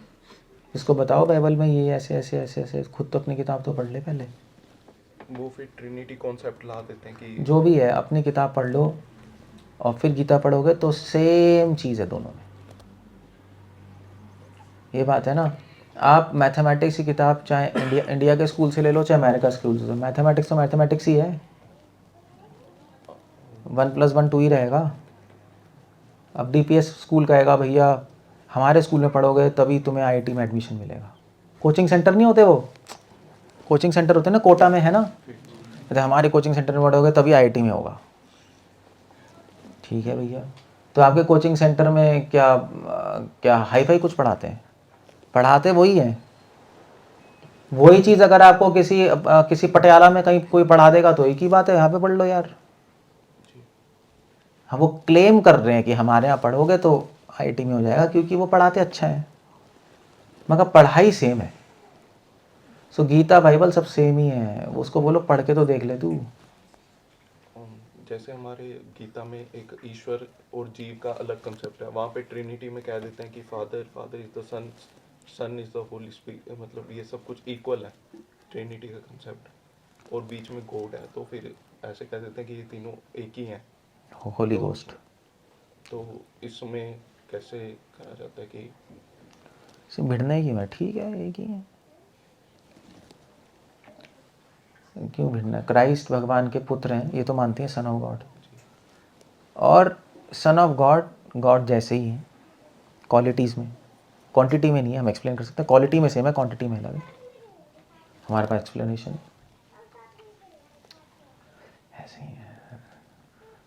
इसको बताओ बाइबल में ये ऐसे ऐसे ऐसे ऐसे, खुद तो अपनी किताब तो पढ़ ले पहले। वो फिर ट्रिनिटी कॉन्सेप्ट ला देते हैं कि जो भी है अपनी किताब पढ़ लो, और फिर गीता पढ़ोगे तो सेम चीज़ है दोनों में। ये बात है ना, आप मैथमेटिक्स की किताब चाहे इंडिया के स्कूल से ले लो, चाहे अमेरिका स्कूल से, मैथमेटिक्स तो मैथमेटिक्स ही है, 1+1 2 ही रहेगा। अब डीपीएस स्कूल कहेगा भैया हमारे स्कूल में पढ़ोगे तभी तुम्हें आईआईटी में एडमिशन मिलेगा। कोचिंग सेंटर नहीं होते वो, कोचिंग सेंटर होते हैं ना, कोटा में है ना, तो हमारे कोचिंग सेंटर में पढ़ोगे तभी आईआईटी में होगा। ठीक है भैया, तो आपके कोचिंग सेंटर में क्या हाई फाई कुछ पढ़ाते हैं? पढ़ाते वही हैं। वही चीज़ अगर आपको किसी पटियाला में कहीं कोई पढ़ा देगा तो एक ही बात है, यहाँ पे पढ़ लो यार। हाँ वो क्लेम कर रहे हैं कि हमारे यहाँ पढ़ोगे तो आईआईटी में हो जाएगा, क्योंकि वो पढ़ाते अच्छा है, मगर पढ़ाई सेम है। सो गीता बाइबल सब सेम ही है, उसको बोलो पढ़ के तो देख ले तू। जैसे हमारे गीता में एक ईश्वर और जीव का अलग कंसेप्ट है, वहाँ पे ट्रिनिटी में कह देते हैं कि father is the son, son is the holy spirit, मतलब ये सब कुछ इक्वल है ट्रिनिटी का कंसेप्ट, और बीच में गॉड है, तो फिर ऐसे कह देते हैं कि ये तीनों एक ही हैं। होली तो गोस्ट। तो इसमें कैसे कहा जाता है कि सिर्फ भिड़ने की मैं, ठीक है एक ही है, क्यों भिड़ना। क्राइस्ट भगवान के पुत्र हैं, ये तो मानते हैं सन ऑफ गॉड, और सन ऑफ गॉड, गॉड जैसे ही हैं क्वालिटीज़ में, क्वांटिटी में नहीं है, हम एक्सप्लेन कर सकते हैं, क्वालिटी में सेम है, क्वांटिटी में अलग है, हमारे पास एक्सप्लेनेशन ऐसे ही है।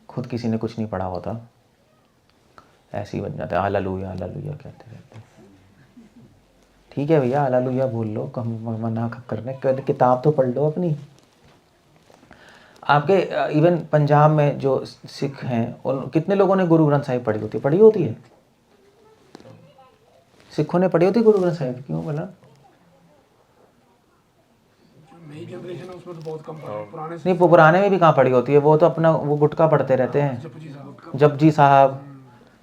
खुद किसी ने कुछ नहीं पढ़ा होता, ऐसे ही बन जाता है हालेलुया हालेलुया कहते रहते हैं। ठीक है भैया हालेलुया बोल लो, कम मना करने, किताब तो पढ़ लो अपनी। आपके इवन पंजाब में जो सिख हैं उन कितने लोगों ने गुरु ग्रंथ साहिब पढ़ी होती है? सिखों ने पढ़ी होती है गुरु ग्रंथ साहिब, क्यों बोला? नई जनरेशन है उसमें तो बहुत कम पढ़ा, पुराने नहीं, पुराने में भी कहाँ पढ़ी होती है, वो तो अपना वो गुटका पढ़ते रहते हैं, जपजी साहब जपजी साहब।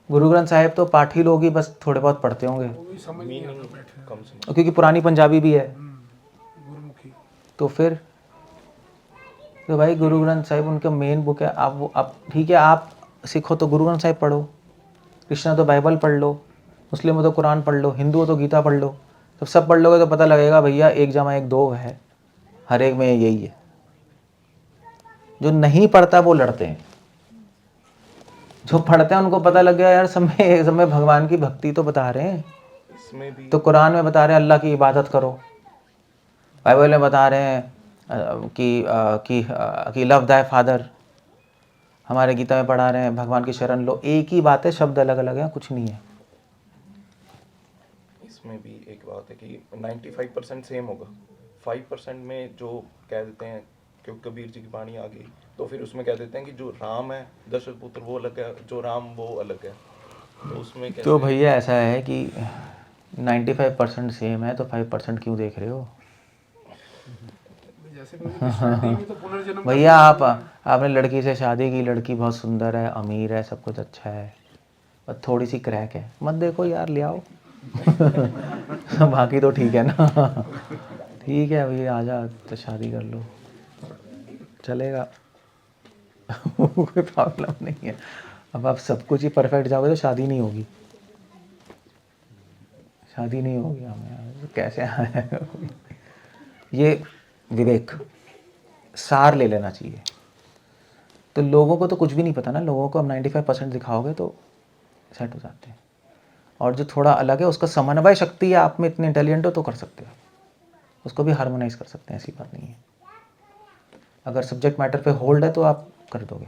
गुरु ग्रंथ साहिब तो पाठी लोग ही बस थोड़े बहुत पढ़ते होंगे, वो भी समझ नहीं आता बैठे हैं। कम समझ। क्योंकि पुरानी पंजाबी भी है। गुरुमुखी तो फिर तो भाई गुरु ग्रंथ साहिब उनका मेन बुक है। आप ठीक है, आप सिख हो तो गुरु ग्रंथ साहिब पढ़ो, कृष्ण हो तो बाइबल पढ़ लो, मुस्लिम हो तो कुरान पढ़ लो, हिंदू हो तो गीता पढ़ लो। तो सब पढ़ लोगे तो पता लगेगा भैया 1+1 2 है, हर एक में यही है। जो नहीं पढ़ता वो लड़ते हैं, जो पढ़ते हैं उनको पता लग गया यार सब में भगवान की भक्ति तो बता रहे हैं। इसमें भी तो कुरान में बता रहे हैं अल्लाह की इबादत करो, बाइबल में बता रहे हैं कि लव दाय फादर, हमारे गीता में पढ़ा रहे हैं भगवान की शरण लो। एक ही बात है, शब्द अलग अलग है, कुछ नहीं है। इसमें भी एक बात है कि 95% सेम होगा, 5% में जो कह देते हैं क्योंकि कबीर जी की वाणी आ गई तो फिर उसमें कह देते हैं कि जो राम है दशरथ पुत्र वो अलग है, जो राम वो अलग है। तो उसमें कैसे? तो भैया ऐसा है कि 95% सेम है तो 5% क्यों देख रहे हो? जैसे क्रिश्चियनिटी में तो पुनर्जन्म का भैया आपने लड़की से शादी की, लड़की बहुत सुंदर है, अमीर है, सब कुछ अच्छा है, पर थोड़ी सी क्रैक है, मत देखो यार, ले आओ। बाकी तो ठीक है ना। ठीक है भैया, आजा तो शादी कर लो, चलेगा। कोई प्रॉब्लम नहीं है। अब आप सब कुछ ही परफेक्ट जाओगे तो शादी नहीं होगी, शादी नहीं होगी। हमें कैसे आए? ये विवेक सार ले लेना चाहिए। तो लोगों को तो कुछ भी नहीं पता ना, लोगों को अब 95% दिखाओगे तो सेट हो जाते हैं। और जो थोड़ा अलग है उसका समन्वय शक्ति है, आप में इतने इंटेलिजेंट हो तो कर सकते हो, उसको भी हार्मोनाइज कर सकते हैं, ऐसी बात नहीं है। अगर सब्जेक्ट मैटर पे होल्ड है तो आप कर दोगे,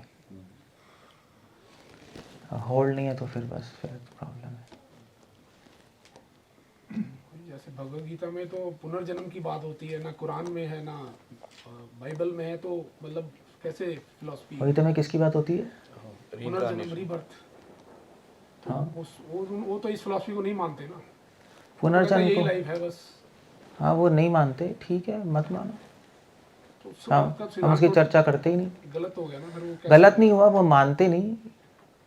होल्ड नहीं है तो फिर बस फिर प्रॉब्लम है। जैसे भगवद गीता में तो पुनर्जन्म की बात होती है, ना कुरान में है ना बाइबल में है, तो मतलब कैसे फिलॉसफी वही तो में किसकी बात होती है? पुनर्जन्म रीबर्थ? हाँ, वो तो इस फिलॉसफी को नहीं मानते ना, पुनर्जन्म यही को, लाइफ है बस। हाँ वो नहीं मानते, ठीक है मत मानो, तो हम उसकी चर्चा करते ही नहीं। गलत हो गया ना फिर, वो कैसे? गलत नहीं हुआ, वो मानते नहीं,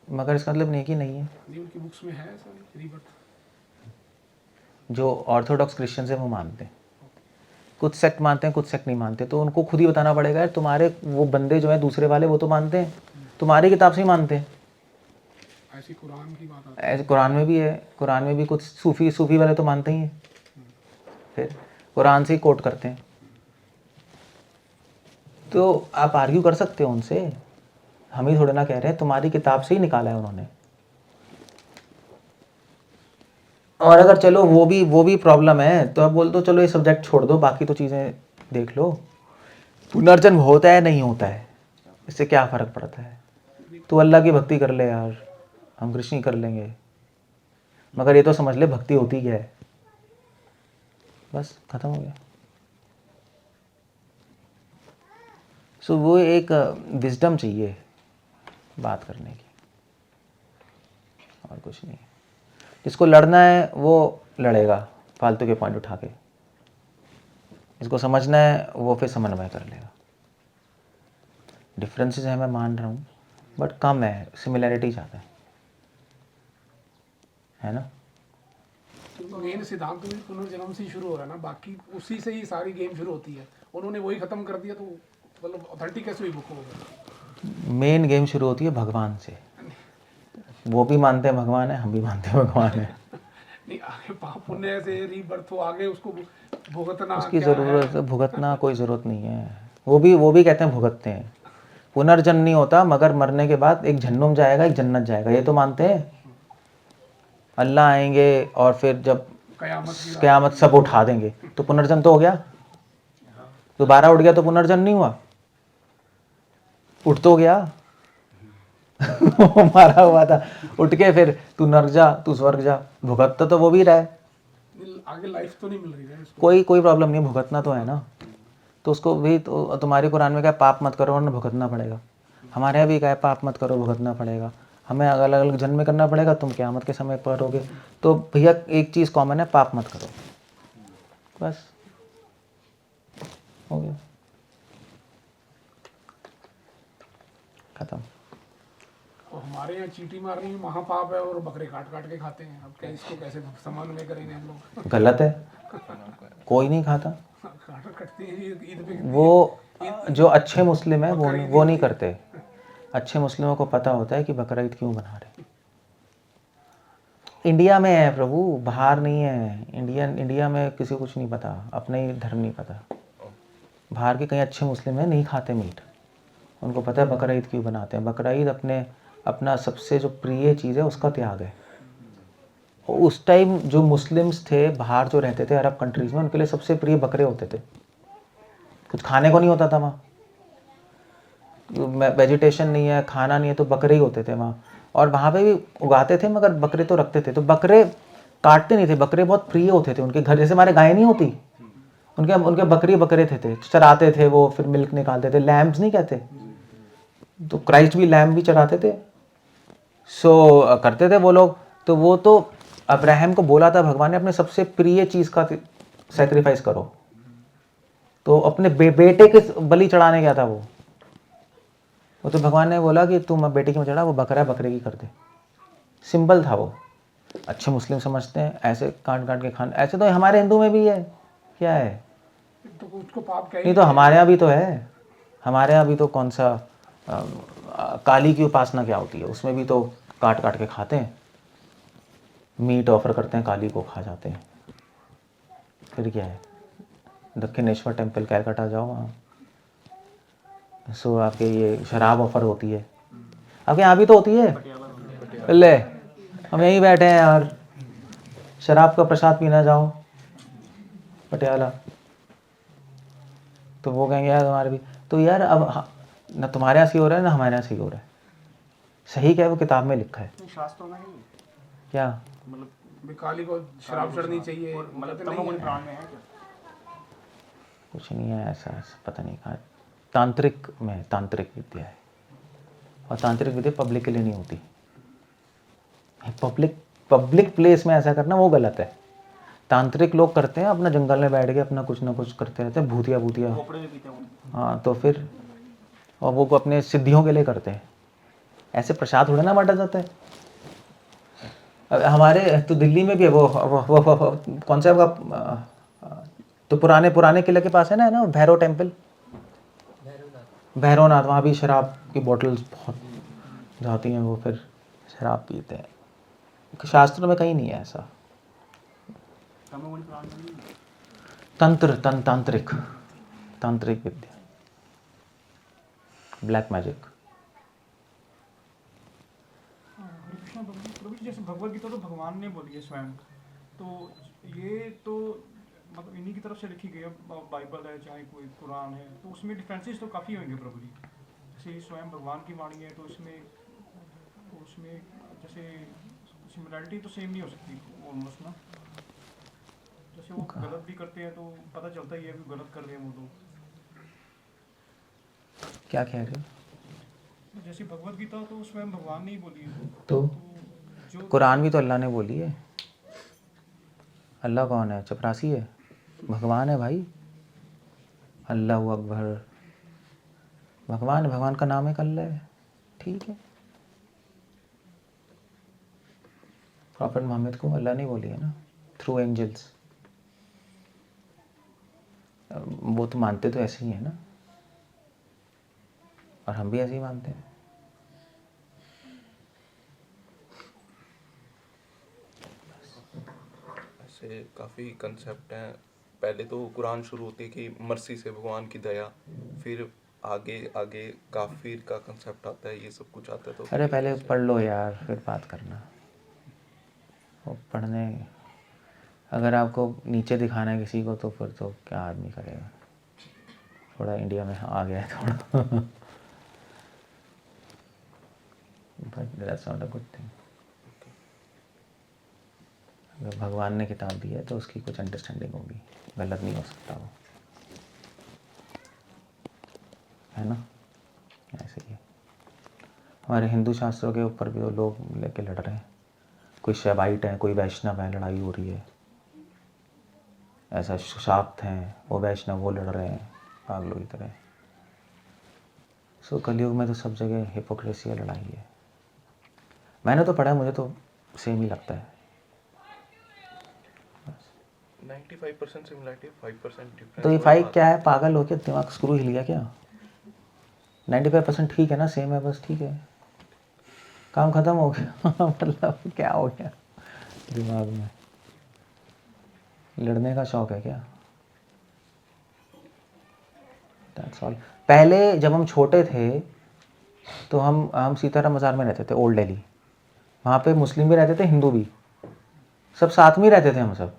मगर इसका मतलब नहीं कि नहीं है। नहीं, उनकी बुक्स में है ऐसा रीबर्थ। जो ऑर्थोडॉक्स क्रिश्चियंस हैं वो मानते हैं, कुछ सेक्ट मानते हैं, कुछ सेक्ट नहीं मानते। तो उनको खुद ही बताना पड़ेगा यार, तुम्हारे वो बंदे जो हैं दूसरे वाले वो तो मानते हैं, तुम्हारी किताब से ही मानते हैं। ऐसी कुरान की बात आती ऐसे कुरान में भी है, कुरान में भी कुछ सूफी वाले तो मानते ही हैं, फिर कुरान से ही कोट करते हैं। तो आप आर्ग्यू कर सकते हो उनसे, हम ही थोड़े ना कह रहे हैं, तुम्हारी किताब से ही निकाला है उन्होंने। और अगर चलो वो भी प्रॉब्लम है तो आप बोल दो चलो ये सब्जेक्ट छोड़ दो, बाकी तो चीज़ें देख लो। पुनर्जन्म होता है नहीं होता है, इससे क्या फ़र्क पड़ता है? तू अल्लाह की भक्ति कर ले यार, हम कृष्ण ही कर लेंगे, मगर ये तो समझ ले भक्ति होती क्या है, बस ख़त्म हो गया। सो वो एक विजडम चाहिए बात करने की, और कुछ नहीं। जिसको लड़ना है वो लड़ेगा फालतू के पॉइंट उठा के, जिसको समझना है वो फिर समन्वय कर लेगा। डिफरेंसेस हैं, मैं मान रहा हूँ, बट कम है, सिमिलैरिटी ज़्यादा है ना। है। मेन सिद्धांत भी पुनर्जन्म से ही शुरू हो रहा है ना, बाकी उसी से ही सारी गेम शुरू होती है। उन्होंने वही खत्म कर दिया, तो मतलब ऑथेंटिक कैसे हुई बुक हो गया? मेन गेम शुरू होती है भगवान से, वो भी मानते हैं भगवान है, हम भी मानते हैं भगवान है। नहीं, आगे पाप पुण्य से रीबर्थ हो, आगे उसको भुगतना उसकी क्या ज़रूरत है, भुगतना कोई ज़रूरत नहीं है। वो भी कहते हैं भुगतते हैं, पुनर्जन्म नहीं होता, मगर मरने के बाद एक जन्नम जाएगा, एक जन्नत जाएगा, ये तो मानते हैं। अल्लाह आएंगे और फिर जब क़यामत सब उठा देंगे, तो पुनर्जन्म तो हो गया। दोबारा उठ गया तो पुनर्जन्म नहीं हुआ, उठ तो गया। मारा हुआ था, उठ के फिर तू नरक जा, तू स्वर्ग जा, भुगतना तो वो भी रहा है। आगे लाइफ तो नहीं मिल रही है इसको। कोई प्रॉब्लम नहीं, भुगतना तो है ना। तो उसको भी तो तुम्हारे कुरान में क्या पाप मत करो वरना भुगतना पड़ेगा। हमारे यहाँ भी क्या है, पाप मत करो भुगतना पड़ेगा। हमें अलग अलग जन्म में करना पड़ेगा, तुम क़यामत के समय पर करोगे। तो भैया एक चीज़ कॉमन है, पाप मत करो, बस हो गया, खत्म। और हमारे यहाँ चींटी मारनी महापाप है और बकरे काट काट के खाते हैं। अब क्या इसको कैसे समन्वय करेंगे हम लोग? गलत है, कोई नहीं खाता। कटते हैं ईद पे। वो जो अच्छे मुस्लिम है वो नहीं करते। अच्छे मुस्लिमों को पता होता है कि बकरा ईद क्यों बना रहे। इंडिया में है प्रभु, बाहर नहीं है। इंडिया में किसी को कुछ नहीं पता, अपने ही धर्म नहीं पता। बाहर के कई अच्छे मुस्लिम हैं, नहीं खाते मीट, उनको पता है बकरा ईद क्यों बनाते हैं। बकरा ईद अपना सबसे जो प्रिय चीज़ है उसका त्याग है। उस टाइम जो मुस्लिम्स थे बाहर जो रहते थे अरब कंट्रीज़ में, उनके लिए सबसे प्रिय बकरे होते थे। कुछ खाने को नहीं होता था वहाँ, वेजिटेशन नहीं है, खाना नहीं है, तो बकरे ही होते थे वहाँ। और वहाँ पे भी उगाते थे, मगर बकरे तो रखते थे। तो बकरे काटते नहीं थे, बकरे बहुत प्रिय होते थे उनके घर। जैसे हमारे गाय नहीं होती, उनके बकरे थे, चराते थे वो, फिर मिल्क निकालते थे। लैम्ब्स नहीं कहते, तो क्राइस्ट भी लैम्ब भी चराते थे। सो करते थे वो लोग। तो वो तो अब्राहम को बोला था भगवान ने, अपने सबसे प्रिय चीज़ का सेक्रीफाइस करो। तो अपने बेटे के बलि चढ़ाने गया था वो तो भगवान ने बोला कि तुम बेटे की मत चढ़ा, वो बकरा बकरे की कर दे। सिंपल था वो। अच्छे मुस्लिम समझते हैं ऐसे काट काट के खाना। ऐसे तो हमारे हिंदू में भी है, क्या है, तो उसको पाप क्या नहीं तो हमारे यहाँ भी तो है। हमारे यहाँ भी तो कौन सा काली की उपासना क्या होती है, उसमें भी तो काट काट के खाते हैं, मीट ऑफर करते हैं, काली को खा जाते हैं। फिर क्या है, दक्षिणेश्वर टेम्पल कैलकाटा जाओ वहाँ, सो आपके ये शराब ऑफर होती है। आपके यहाँ भी तो होती है। ले हम यहीं बैठे हैं यार, शराब का प्रसाद पीना जाओ पटियाला, तो वो कहेंगे यार हमारे भी तो। यार अब ना तुम्हारे यहाँ सही हो रहा है ना हमारे यहाँ सही हो रहा है। सही क्या है वो किताब में लिखा है। शास्त्रों में है क्या मतलब काली को शराब चढ़नी चाहिए, मतलब तमोगुण प्राण में है क्या? कुछ नहीं है ऐसा पता नहीं कहा। तांत्रिक में तांत्रिक विद्या है, और तांत्रिक विद्या पब्लिक के लिए नहीं होती। पब्लिक प्लेस में ऐसा करना वो गलत है। तांत्रिक लोग करते हैं अपना जंगल में बैठ के अपना कुछ ना कुछ करते रहते हैं, भूतिया। हाँ तो फिर, और वो अपने सिद्धियों के लिए करते हैं। ऐसे प्रसाद थोड़ा ना बांटा जाता है। हमारे तो दिल्ली में भी है वो कौन सा तो पुराने किले के पास है ना भैरव टेम्पल, भैरवनाथ। वहाँ भी शराब की बोतल्स बहुत जाती हैं, वो फिर शराब पीते हैं। शास्त्रों में कहीं नहीं है ऐसा। तांत्रिक विद्या, ब्लैक मैजिक। प्रभु जी जैसे भगवत गीता तो भगवान ने बोली है स्वयं, तो ये तो मतलब इन्हीं की तरफ से लिखी गई है। बाइबल है चाहे कोई कुरान है, तो उसमें डिफरेंसेस तो काफ़ी होंगे प्रभु जी। जैसे ये स्वयं भगवान की वाणी है, तो उसमें जैसे सिमिलरिटी तो सेम नहीं हो सकती ऑलमोस्ट ना। जैसे वो गलत भी करते हैं तो पता चलता ही है कि गलत कर रहे हैं वो लोग। क्या कह रहे हो? जैसे भगवत गीता तो स्वयं भगवान ने ही बोली है, तो जो कुरान भी तो अल्लाह ने बोली है। अल्लाह कौन है, चपरासी है? भगवान है भाई, अल्लाह अकबर। भगवान का नाम एक अल्लाह है, ठीक है। प्रॉफेट मोहम्मद को अल्लाह ने बोली है ना, थ्रू एंजल्स। वो तो मानते तो ऐसे ही है ना, और हम भी ऐसे ही मानते हैं। ऐसे काफ़ी कंसेप्ट हैं। पहले तो कुरान शुरू होती है कि मर्सी से, भगवान की दया, फिर आगे आगे काफिर का कंसेप्ट आता है, ये सब कुछ आता है तो अरे पहले पढ़ लो यार, फिर बात करना। वो पढ़ने, अगर आपको नीचे दिखाना है किसी को तो फिर तो क्या आदमी करेगा। थोड़ा इंडिया में आ गया है थोड़ा but that's not a good thing. अगर भगवान ने किताब दी है तो उसकी कुछ अंडरस्टैंडिंग होगी, गलत नहीं हो सकता वो, है ना। ऐसे ही है। हमारे हिंदू शास्त्रों के ऊपर भी वो लोग लेके लड़ रहे हैं, कोई शैवाइट है, कोई वैष्णव है, लड़ाई हो रही है। ऐसा शाक्त हैं, वो वैष्णव, वो लड़ रहे हैं पागलों की तरह। सो कलयुग में तो सब जगह हिपोक्रेसी है, लड़ाई है। मैंने तो पढ़ा, मुझे तो सेम ही लगता है। 95% सिमिलरिटी, 5% डिफरेंस। तो ये 5 क्या है, पागल हो क्या, दिमाग स्क्रू हिल गया क्या? 95% ठीक है ना, सेम है, बस ठीक है, काम खत्म हो गया मतलब क्या हो गया दिमाग में? लड़ने का शौक है क्या? That's all. पहले जब हम छोटे थे तो हम सीताराम बाजार में रहते थे, ओल्ड दिल्ली। वहाँ पे मुस्लिम भी रहते थे, हिंदू भी, सब साथ में ही रहते थे हम सब।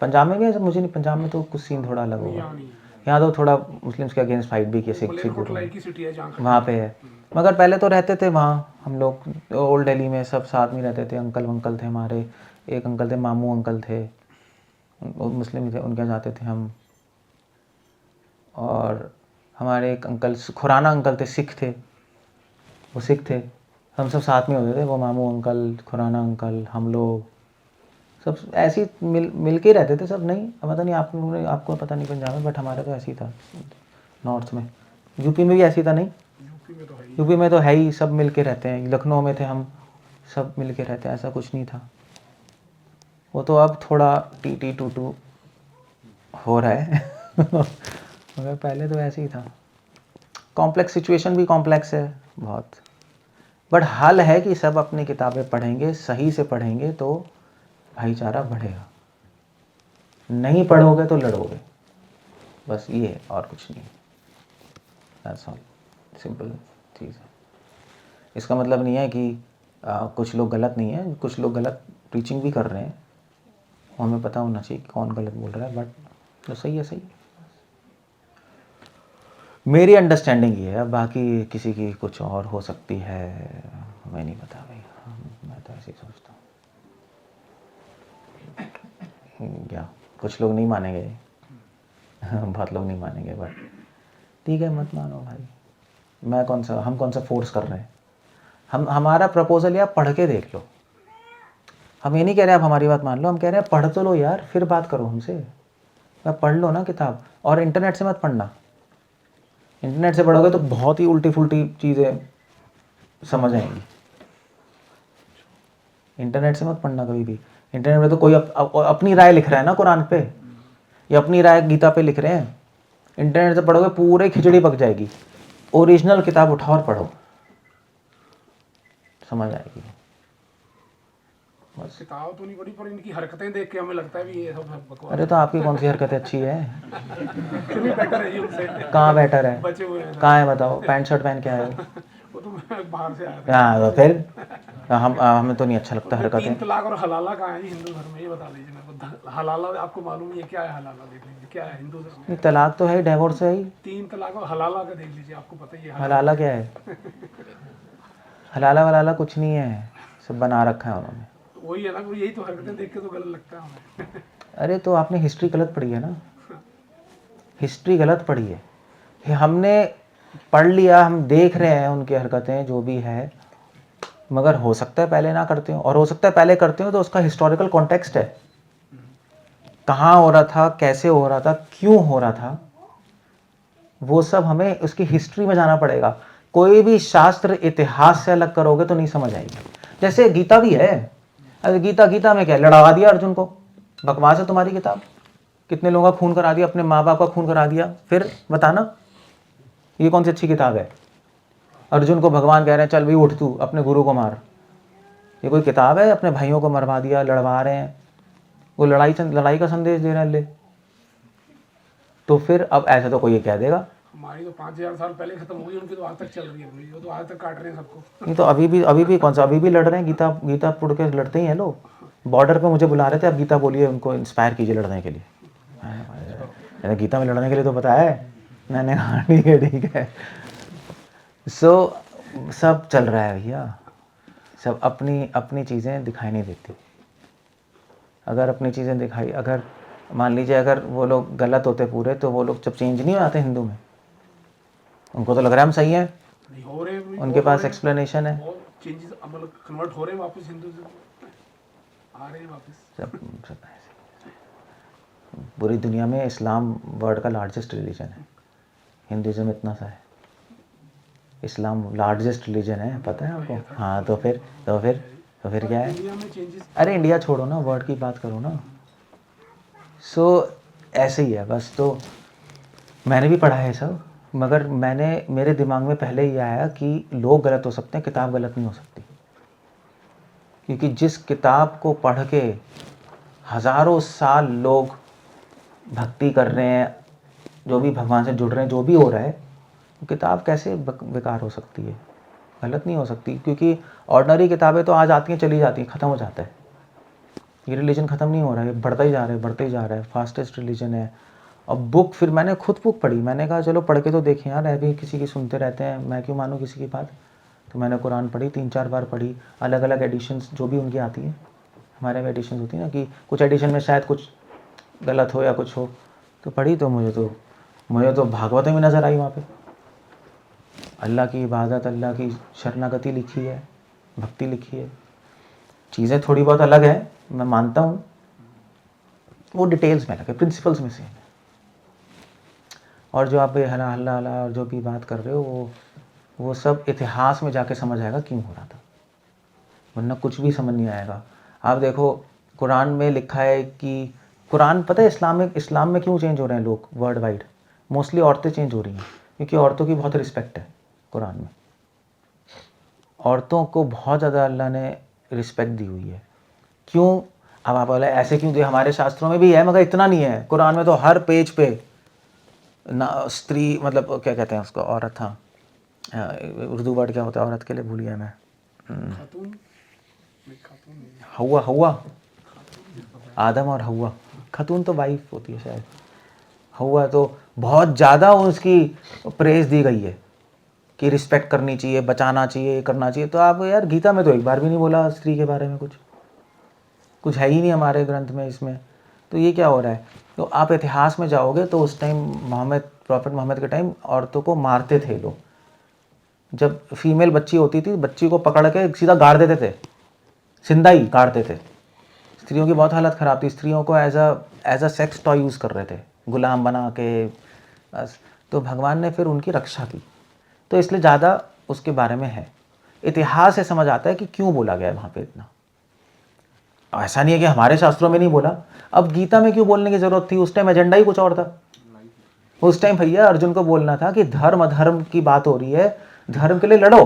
पंजाब में भी ऐसा, मुझे नहीं, पंजाब में तो कुछ सीन थोड़ा अलग होगा। यहाँ नहीं, यहाँ तो थोड़ा मुस्लिम्स के अगेंस्ट फाइट भी किया, सिख मलेरकोटला एक ही सिटी है जहाँ वहाँ पे है। मगर पहले तो रहते थे वहाँ हम लोग, ओल्ड दिल्ली में सब साथ में रहते थे। अंकल वंकल थे हमारे, एक अंकल थे, मामू अंकल थे, वो मुस्लिम थे, उनके यहाँ जाते थे हम। और हमारे एक अंकल, खुराना अंकल थे, सिख थे, वो सिख थे। हम सब साथ में होते थे, वो मामू अंकल, खुराना अंकल, हम लोग सब ऐसे ही मिल के ही रहते थे सब। नहीं पता नहीं आप लोगों ने, आपको पता नहीं पंजाब में, बट हमारे तो ऐसे ही था नॉर्थ में। यूपी में भी ऐसे ही था नहीं? यूपी में तो है ही। यूपी में तो है ही, सब मिल के रहते हैं। लखनऊ में थे हम, सब मिल के रहते हैं, ऐसा कुछ नहीं था। वो तो अब थोड़ा टी टू टू हो रहा है मगर पहले तो ऐसे ही था। कॉम्प्लेक्स सिचुएशन भी कॉम्प्लेक्स है बहुत, बट हल है कि सब अपनी किताबें पढ़ेंगे, सही से पढ़ेंगे तो भाईचारा बढ़ेगा। नहीं पढ़ोगे तो लड़ोगे, बस ये है, और कुछ नहीं। दैट्स ऑल, सिंपल चीज़ है। इसका मतलब नहीं है कि कुछ लोग गलत नहीं है, कुछ लोग गलत टीचिंग भी कर रहे हैं, हमें पता होना चाहिए कि कौन गलत बोल रहा है, बट जो सही है सही है। मेरी अंडरस्टैंडिंग ये है, बाकी किसी की कुछ और हो सकती है, हमें नहीं पता भाई। मैं तो ऐसे ही सोचता हूँ। क्या कुछ लोग नहीं मानेंगे बहुत लोग नहीं मानेंगे, बट ठीक है, मत मानो भाई। हम कौन सा फोर्स कर रहे हैं? हमारा प्रपोजल है, आप पढ़ के देख लो। हम ये नहीं कह रहे आप हमारी बात मान लो, हम कह रहे हैं पढ़ तो लो यार, फिर बात करो हमसे। आप पढ़ लो ना किताब, और इंटरनेट से मत पढ़ना। इंटरनेट से पढ़ोगे तो बहुत ही उल्टी फुल्टी चीज़ें समझ आएंगी। इंटरनेट से मत पढ़ना कभी भी। इंटरनेट में तो कोई अपनी राय लिख रहा है ना कुरान पे, या अपनी राय गीता पे लिख रहे हैं। इंटरनेट से पढ़ोगे पूरे खिचड़ी पक जाएगी। ओरिजिनल किताब उठाओ और पढ़ो, समझ आएगी। बस किताब तो नहीं पढ़ी, पर इनकी हरकतें देख के हमें लगता है भी ये सब बकवास। अरे तो आपकी कौन सी हरकत अच्छी है? कितनी बेटर है ये उनसे, कहाँ बेटर है? बचे हुए हैं। कहाँ है बताओ? पैंट शर्ट पहन के आए हो? वो तो मैं बाहर से आया था। हाँ तो फिर हमें तो नहीं अच्छा लगता तीन हरकतें। तलाक और हलाला कहाँ है जी हिंदू धर्म में, ये बता दीजिए मेरे को। हलाला आपको मालूम है क्या है? हलाला देख लीजिए क्या है हिंदू धर्म में। नहीं, तलाक तो है ही, डिवोर्स है ही। 3 तलाक और हलाला का देख लीजिए, आपको पता ही है हलाला क्या है? हलाला वलाला कुछ नहीं है, सब बना रखा है उन्होंने। वही है ना, यही तो हरकतें देख के तो गलत लगता है हमें। अरे तो आपने हिस्ट्री गलत पढ़ी है ना, हिस्ट्री गलत पढ़ी है। हमने पढ़ लिया, हम देख रहे हैं उनकी हरकतें जो भी है, मगर हो सकता है पहले ना करते हो, और हो सकता है पहले करते हो तो उसका हिस्टोरिकल कॉन्टेक्स्ट है, कहाँ हो रहा था, कैसे हो रहा था, क्यों हो रहा था, वो सब हमें उसकी हिस्ट्री में जाना पड़ेगा। कोई भी शास्त्र इतिहास से अलग करोगे तो नहीं समझ आएगी। जैसे गीता भी है, अरे गीता में क्या लड़वा दिया अर्जुन को, बकवास है तुम्हारी किताब। कितने लोगों का खून करा दिया, अपने माँ बाप का खून करा दिया, फिर बताना ये कौन सी अच्छी किताब है? अर्जुन को भगवान कह रहे हैं चल भाई उठ तू अपने गुरु को मार, ये कोई किताब है? अपने भाइयों को मरवा दिया, लड़वा रहे हैं, वो लड़ाई का संदेश दे रहे हैं ले। तो फिर अब ऐसा तो कोई ये कह देगा हमारी तो 5000 साल पहले खत्म हुई, उनकी तो आज तक चल रही है भाई, वो तो आज तक काट रहे हैं सबको। ये तो अभी भी कौन सा, अभी भी लड़ रहे हैं, गीता पुढ़ के लड़ते ही हैं लोग। बॉर्डर पे मुझे बुला रहे थे, अब गीता बोलिए उनको इंस्पायर कीजिए लड़ने के लिए। मैंने गीता में लड़ने के लिए तो बताया है, मैंने कहा ठीक है। सो सब चल रहा है भैया, सब अपनी अपनी चीज़ें दिखाई नहीं देती। अगर अपनी चीज़ें दिखाई, अगर मान लीजिए अगर वो लोग गलत होते पूरे, तो वो लोग जब चेंज नहीं हो जाते हिंदू में, उनको तो लग रहा है हम सही हैं, नहीं हो रहे, उनके पास एक्सप्लेनेशन है। बहुत चेंजेस मतलब कन्वर्ट हो रहे हैं वापस, हिंदुइज्म आ रहे हैं वापस। सब ऐसे। पूरी दुनिया में इस्लाम वर्ल्ड का लार्जेस्ट रिलीजन है, हिंदुइज्म इतना सा है, इस्लाम लार्जेस्ट रिलीजन है, पता है आपको? हाँ, तो फिर क्या है? इंडिया में चेंजेस, अरे इंडिया छोड़ो ना, वर्ल्ड की बात करो ना। सो ऐसे ही है बस। तो मैंने भी पढ़ा है सब, मगर मेरे दिमाग में पहले ये आया कि लोग गलत हो सकते हैं, किताब गलत नहीं हो सकती। क्योंकि जिस किताब को पढ़ के हज़ारों साल लोग भक्ति कर रहे हैं, जो भी भगवान से जुड़ रहे हैं, जो भी हो रहा है, वो किताब कैसे बेकार हो सकती है, गलत नहीं हो सकती। क्योंकि ऑर्डिनरी किताबें तो आज आती हैं चली जाती हैं, ख़त्म हो जाता है। ये रिलीजन ख़त्म नहीं हो रहा है, बढ़ता ही जा रहा है, फास्टेस्ट रिलीजन है। और बुक, फिर मैंने खुद बुक पढ़ी, मैंने कहा चलो पढ़ के तो देखें यार, अभी किसी की सुनते रहते हैं, मैं क्यों मानूँ किसी की बात। तो मैंने कुरान पढ़ी, 3-4 बार पढ़ी, अलग अलग एडिशन्स जो भी उनकी आती हैं, हमारे में एडिशन्स होती है ना, कि कुछ एडिशन में शायद कुछ गलत हो या कुछ हो, तो पढ़ी। तो मुझे तो भागवत में नज़र आई वहाँ पे, अल्लाह की इबादत, अल्लाह की शरणागति लिखी है, भक्ति लिखी है। चीज़ें थोड़ी बहुत अलग है, मैं मानता हूँ, वो डिटेल्स में लगे, प्रिंसिपल्स में से। और जो आप हला हल्ला हल्ला और जो भी बात कर रहे हो, वो सब इतिहास में जाके समझ आएगा क्यों हो रहा था, वरना कुछ भी समझ नहीं आएगा। आप देखो कुरान में लिखा है कि कुरान, पता है इस्लाम में क्यों चेंज हो रहे हैं लोग वर्ल्ड वाइड? मोस्टली औरतें चेंज हो रही हैं, क्योंकि औरतों की बहुत रिस्पेक्ट है कुरान में। औरतों को बहुत ज़्यादा अल्लाह ने रिस्पेक्ट दी हुई है। क्यों? अब आप बोले ऐसे क्यों? हमारे शास्त्रों में भी है, मगर इतना नहीं है। कुरान में तो हर पेज पे ना स्त्री, मतलब क्या कहते हैं उसको, औरत, था उर्दू वर्ड क्या होता है औरत के लिए, भूल गया मैं। खातून, हवा, आदम और हवा, खातून तो वाइफ होती है शायद, हवा तो बहुत ज़्यादा उसकी प्रेज दी गई है कि रिस्पेक्ट करनी चाहिए, बचाना चाहिए, करना चाहिए। तो आप यार गीता में तो एक बार भी नहीं बोला स्त्री के बारे में, कुछ है ही नहीं हमारे ग्रंथ में इसमें। तो ये क्या हो रहा है? तो आप इतिहास में जाओगे तो उस टाइम प्रॉफेट मोहम्मद के टाइम औरतों को मारते थे लोग। जब फीमेल बच्ची होती थी, बच्ची को पकड़ के सीधा गाड़ देते थे, जिंदा ही गाड़ते थे। स्त्रियों की बहुत हालत ख़राब थी, स्त्रियों को as a sex toy use कर रहे थे, गुलाम बना के बस। तो भगवान ने फिर उनकी रक्षा की, तो इसलिए ज़्यादा उसके बारे में है। इतिहास से समझ आता है कि क्यों बोला गया है वहाँ पे इतना। ऐसा नहीं है कि हमारे शास्त्रों में नहीं बोला। अब गीता में क्यों बोलने की ज़रूरत थी? उस टाइम एजेंडा ही कुछ और था। उस टाइम भैया अर्जुन को बोलना था कि धर्म अधर्म की बात हो रही है, धर्म के लिए लड़ो।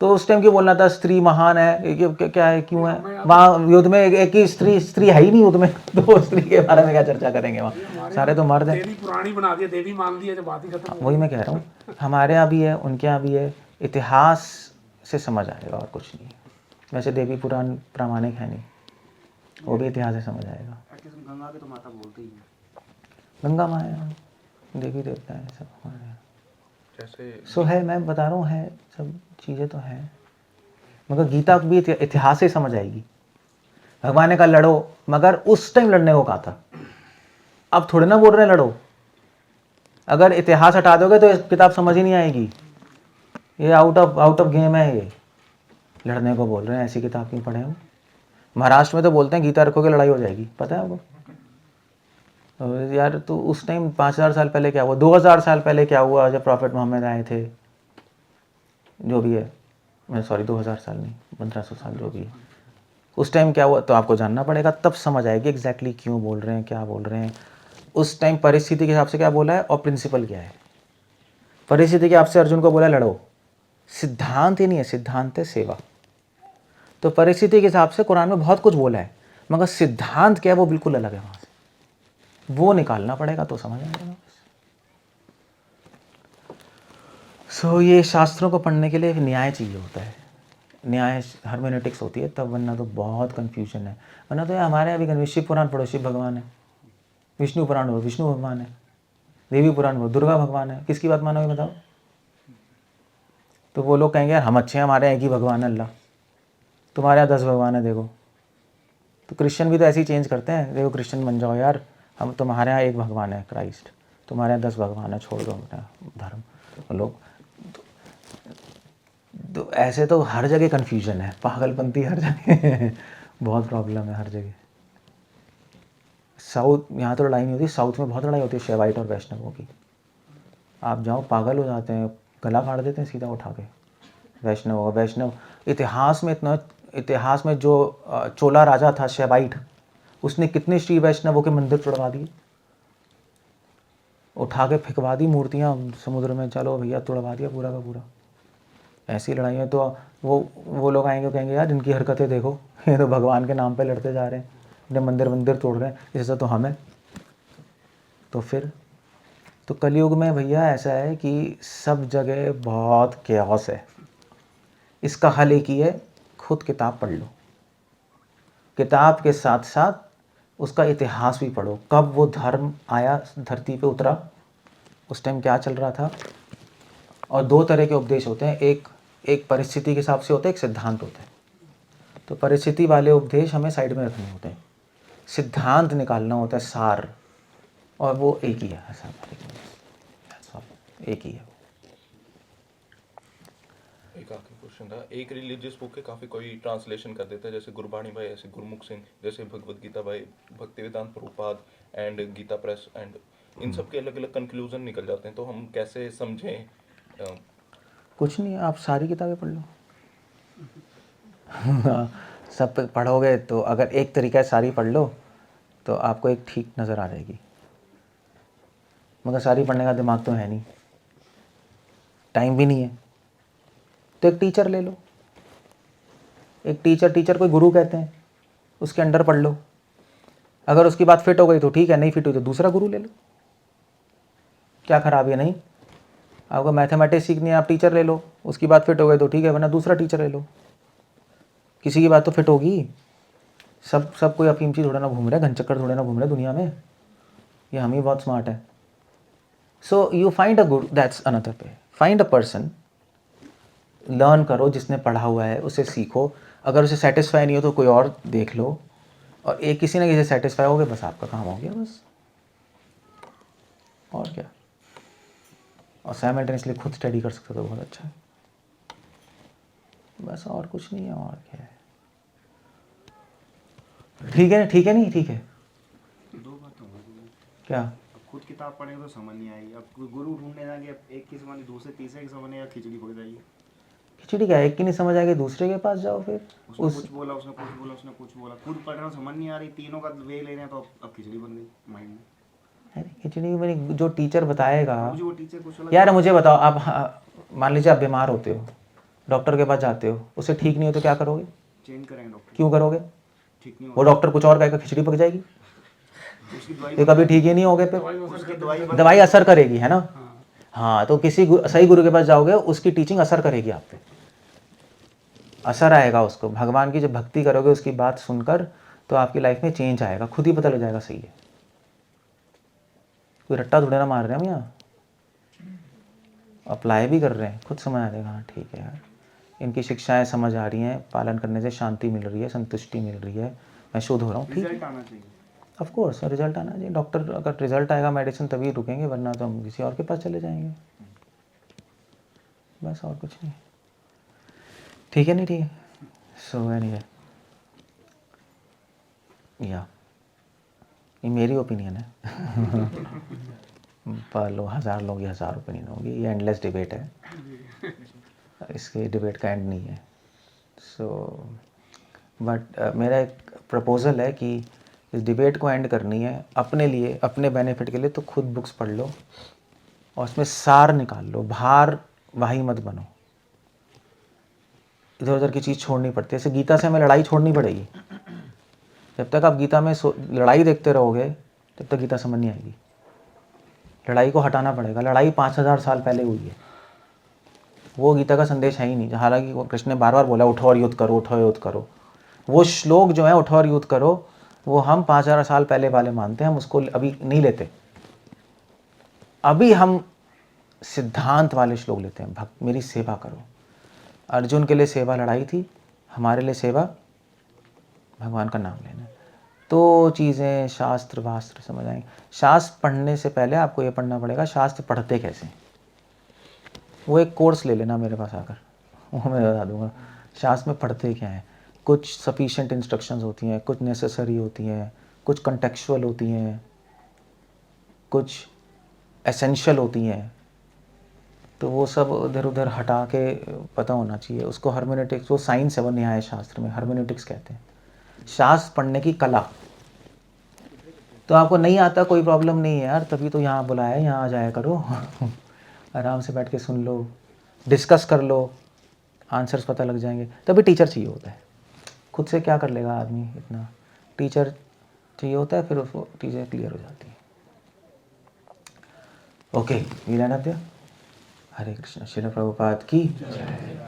तो उस टाइम क्यों बोलना था स्त्री महान है, क्या है, क्यों है? वहाँ युद्ध में एक ही स्त्री है ही नहीं युद्ध में, तो स्त्री के बारे में क्या चर्चा करेंगे? वहाँ सारे तो मर्द हैं। देवी पुरानी बना दिया, देवी मान दिया, जब बात ही खत्म हो वही मैं कह रहा हूँ, हमारे यहाँ भी है, उनके यहाँ भी है। इतिहास से समझ आएगा और कुछ नहीं। वैसे देवी पुराण प्रामाणिक है नहीं, वो भी इतिहास से समझ आएगा। गंगा के तो माता बोलते ही हैं, गंगा माँ है, देवी देवता है सब हमारे यहाँ। जैसे सो है, मैं बता रहा हूँ, है सब चीज़ें तो हैं, मगर गीता भी इतिहास से समझ आएगी। भगवान ने कहा लड़ो, मगर उस टाइम लड़ने को कहा था, अब थोड़े ना बोल रहे हैं लड़ो। अगर इतिहास हटा दोगे तो किताब समझ ही नहीं आएगी। ये आउट ऑफ गेम है, ये लड़ने को बोल रहे हैं। ऐसी किताब क्यों पढ़े हम? महाराष्ट्र में तो बोलते हैं गीता रखोगे लड़ाई हो जाएगी, पता है आपको? तो यार तो उस टाइम 5000 साल पहले क्या हुआ, 2000 साल पहले क्या हुआ जब प्रॉफेट मोहम्मद आए थे, जो भी है, मैं सॉरी 2000 साल नहीं, 1500 साल जो भी है, उस टाइम क्या हुआ तो आपको जानना पड़ेगा, तब समझ आएगी एग्जैक्टली क्यों बोल रहे हैं, क्या बोल रहे हैं। उस टाइम परिस्थिति के हिसाब से क्या बोला है और प्रिंसिपल क्या है। परिस्थिति के हिसाब से अर्जुन को बोला लड़ो, सिद्धांत ही नहीं है, सिद्धांत है सेवा। तो परिस्थिति के हिसाब से कुरान में बहुत कुछ बोला है, मगर सिद्धांत क्या है वो बिल्कुल अलग है। वहाँ से वो निकालना पड़ेगा तो समझ आएगा। सो ये शास्त्रों को पढ़ने के लिए न्याय चाहिए होता है, न्याय हर्मेनेटिक्स होती है तब, वरना तो बहुत कन्फ्यूजन है। वरना तो ये हमारे यहाँ भी शिव पुराण पढ़ो शिव भगवान है, विष्णु पुराण पढ़ो विष्णु भगवान है, देवी पुराण पढ़ो दुर्गा भगवान है, किसकी बात मानोगे बताओ? तो वो लोग कहेंगे यार हम अच्छे हैं, हमारे यहाँ एक ही भगवान है अल्लाह, तुम्हारे यहाँ 10 भगवान है देखो। तो क्रिश्चियन भी तो ऐसे ही चेंज करते हैं, देखो क्रिश्चियन बन जाओ यार, हम तुम्हारे यहाँ एक भगवान है क्राइस्ट, तुम्हारे यहाँ 10 भगवान है, छोड़ दो अपना धर्म। तो लोग तो ऐसे तो हर जगह कन्फ्यूजन है, पागलपंती हर जगह बहुत प्रॉब्लम है हर जगह। साउथ यहाँ तो लड़ाई नहीं होती, साउथ में बहुत लड़ाई होती है शैवाइट और वैष्णवों की। आप जाओ पागल हो जाते हैं, गला फाड़ देते हैं सीधा उठा के। वैष्णव इतिहास में इतना, इतिहास में जो चोला राजा था शैवाइट, उसने कितने श्री वैष्णवों के मंदिर तोड़वा दिए, उठा के फेंकवा दी मूर्तियाँ समुद्र में, चलो भैया तोड़वा दिया पूरा का पूरा। ऐसी लड़ाई है तो वो लोग आएंगे कहेंगे यार इनकी हरकतें देखो, ये तो भगवान के नाम पे लड़ते जा रहे हैं, इन्हें मंदिर तोड़ रहे हैं, इससे तो हमें। तो फिर तो कलयुग में भैया ऐसा है कि सब जगह बहुत केओस है। इसका हल एक ही है, खुद किताब पढ़ लो, किताब के साथ साथ उसका इतिहास भी पढ़ो, कब वो धर्म आया धरती पे उतरा, उस टाइम क्या चल रहा था। और 2 तरह के उपदेश होते हैं, एक परिस्थिति के हिसाब से होता है, एक सिद्धांत होता है। तो परिस्थिति वाले उपदेश हमें साइड में रखने होते हैं, सिद्धांत निकालना होता है सार, और वो एक ही है, ऐसा एक ही है। एक आखिरी क्वेश्चन था, एक रिलीजियस बुक के काफ़ी कोई ट्रांसलेशन कर देता है, जैसे गुरबाणी भाई, ऐसे गुरमुख सिंह, जैसे भगवत गीता भाई, Bhaktivedanta Prabhupada and Gita Press, and इन सब के अलग अलग कंक्लूजन निकल जाते हैं, तो हम कैसे समझें? कुछ नहीं, आप सारी किताबें पढ़ लो सब पढ़ोगे तो अगर एक तरीका है सारी पढ़ लो तो आपको एक ठीक नज़र आ जाएगी, मगर सारी पढ़ने का दिमाग तो है नहीं, टाइम भी नहीं है। तो एक टीचर ले लो, एक टीचर कोई गुरु कहते हैं, उसके अंडर पढ़ लो। अगर उसकी बात फिट हो गई तो ठीक है, नहीं फिट हुई तो दूसरा गुरु ले लो, क्या खराबी है? नहीं, आपको मैथमेटिक्स सीखनी है, आप टीचर ले लो, उसकी बात फिट हो गई तो ठीक है, वरना दूसरा टीचर ले लो। किसी की बात तो फिट होगी, सब कोई अफीम चीज थोड़ा ना घूम रहे, घनचक्कर थोड़े ना घूम रहे दुनिया में, ये हम ही बहुत स्मार्ट है। So you find a Guru, that's another पे, फाइंड अ पर्सन, लर्न करो, जिसने पढ़ा हुआ है उसे सीखो, अगर उसे सेटिस्फाई नहीं हो तो कोई और देख लो, और एक किसी ना किसी से सेटिस्फाई हो गए, बस आपका काम हो गया बस, और क्या। और साइमल्टेनियसली खुद स्टडी कर सकते हो तो बहुत अच्छा है, बस और कुछ नहीं है, और क्या है। ठीक है, ठीक है, नहीं ठीक है। 2 बातें होंगी। क्या? अब खुद किताब पढ़ेंगे तो समझ नहीं आएगी, अब कोई गुरु ढूंढने जाएंगे, एक की समझ दूसरे तीसरे की समझ नहीं, खिचड़ी पड़ जाएगी। खिचड़ी क्या है, एक की नहीं समझ आएगी दूसरे के पास जाओ, फिर उसने कुछ बोला, उसने कुछ बोला, उसने कुछ बोला, खुद पढ़ रहा हूँ समझ नहीं आ रही, तीनों का वे ले रहे हैं, तो अब खिचड़ी बन गई माइंड में। अरे खिचड़ी में जो टीचर बताएगा, मुझे वो टीचर कुछ अलग यार मुझे बताओ, आप मान लीजिए आप बीमार होते हो, डॉक्टर के पास जाते हो, उसे ठीक नहीं हो तो क्या करोगे? चेंज करेंगे डॉक्टर, क्यों करोगे? ठीक नहीं वो डॉक्टर कुछ और कहेगा, खिचड़ी पक जाएगी, उसकी दवाई तो कभी ठीक ही नहीं होगे, फिर उसकी दवाई दवाई असर करेगी, है ना? हाँ, तो किसी सही गुरु के पास जाओगे, उसकी टीचिंग असर करेगी आप पे, असर आएगा उसको, भगवान की जब भक्ति करोगे उसकी बात सुनकर, तो आपकी लाइफ में चेंज आएगा, खुद ही पता लग जाएगा सही है। कोई रट्टा थोड़े ना मार रहे हैं हम यहाँ, अप्लाई भी कर रहे हैं, खुद समझ आ जाएगा, हाँ ठीक है यार, इनकी शिक्षाएं समझ आ रही हैं, पालन करने से शांति मिल रही है, संतुष्टि मिल रही है, मैं शुद्ध हो रहा हूँ, ठीक है। रिजल्ट आना चाहिए। ऑफ कोर्स रिजल्ट आना चाहिए, डॉक्टर अगर रिजल्ट आएगा मेडिसिन तभी रुकेंगे, वरना तो हम किसी और के पास चले जाएंगे, बस और कुछ नहीं। ठीक है, नहीं ठीक है। सो एनीवे, या ये मेरी ओपिनियन है पर 1000 लोग 1000 ओपिनियन होगी, ये एंडलेस डिबेट है, इसके डिबेट का एंड नहीं है। सो बट मेरा एक प्रपोज़ल है कि इस डिबेट को एंड करनी है अपने लिए, अपने बेनिफिट के लिए, तो खुद बुक्स पढ़ लो और उसमें सार निकाल लो, भार वाही मत बनो, इधर उधर की चीज़ छोड़नी पड़ती है। जैसे गीता से हमें लड़ाई छोड़नी पड़ेगी, जब तक आप गीता में लड़ाई देखते रहोगे तब तक गीता समझ नहीं आएगी, लड़ाई को हटाना पड़ेगा। लड़ाई 5000 साल पहले हुई है, वो गीता का संदेश है ही नहीं। हालांकि वो कृष्ण ने बार बार बोला उठो और युद्ध करो, उठो और युद्ध करो। वो श्लोक जो है उठो और युद्ध करो, वो हम 5000 साल पहले वाले मानते हैं, हम उसको अभी नहीं लेते। अभी हम सिद्धांत वाले श्लोक लेते हैं। भक्त मेरी सेवा करो। अर्जुन के लिए सेवा लड़ाई थी, हमारे लिए सेवा भगवान का नाम लेना। तो चीज़ें शास्त्र वास्त्र समझ आएंगे। शास्त्र पढ़ने से पहले आपको ये पढ़ना पड़ेगा शास्त्र पढ़ते कैसे। वो एक कोर्स ले लेना मेरे पास आकर, वो मैं बता दूंगा शास्त्र में पढ़ते क्या है। कुछ सफिशिएंट इंस्ट्रक्शंस होती हैं, कुछ नेसेसरी होती हैं, कुछ कंटेक्चुअल होती हैं, कुछ एसेंशियल होती हैं। तो वो सब इधर उधर हटा के पता होना चाहिए उसको। हर्मेनेटिक्स वो साइंस है, वो न्याय शास्त्र में हर्मेनेटिक्स कहते हैं। शास्त्र पढ़ने की कला। तो आपको नहीं आता कोई प्रॉब्लम नहीं है यार, तभी तो यहाँ बुलाया है, यहाँ आ जाया करो आराम से बैठ के सुन लो, डिस्कस कर लो, आंसर्स पता लग जाएंगे। तभी टीचर चाहिए होता है। खुद से क्या कर लेगा आदमी इतना, टीचर चाहिए होता है, फिर उसको चीज़ें क्लियर हो जाती हैं। Okay, we line up there. Hare Krishna. Srila Prabhupada की जय।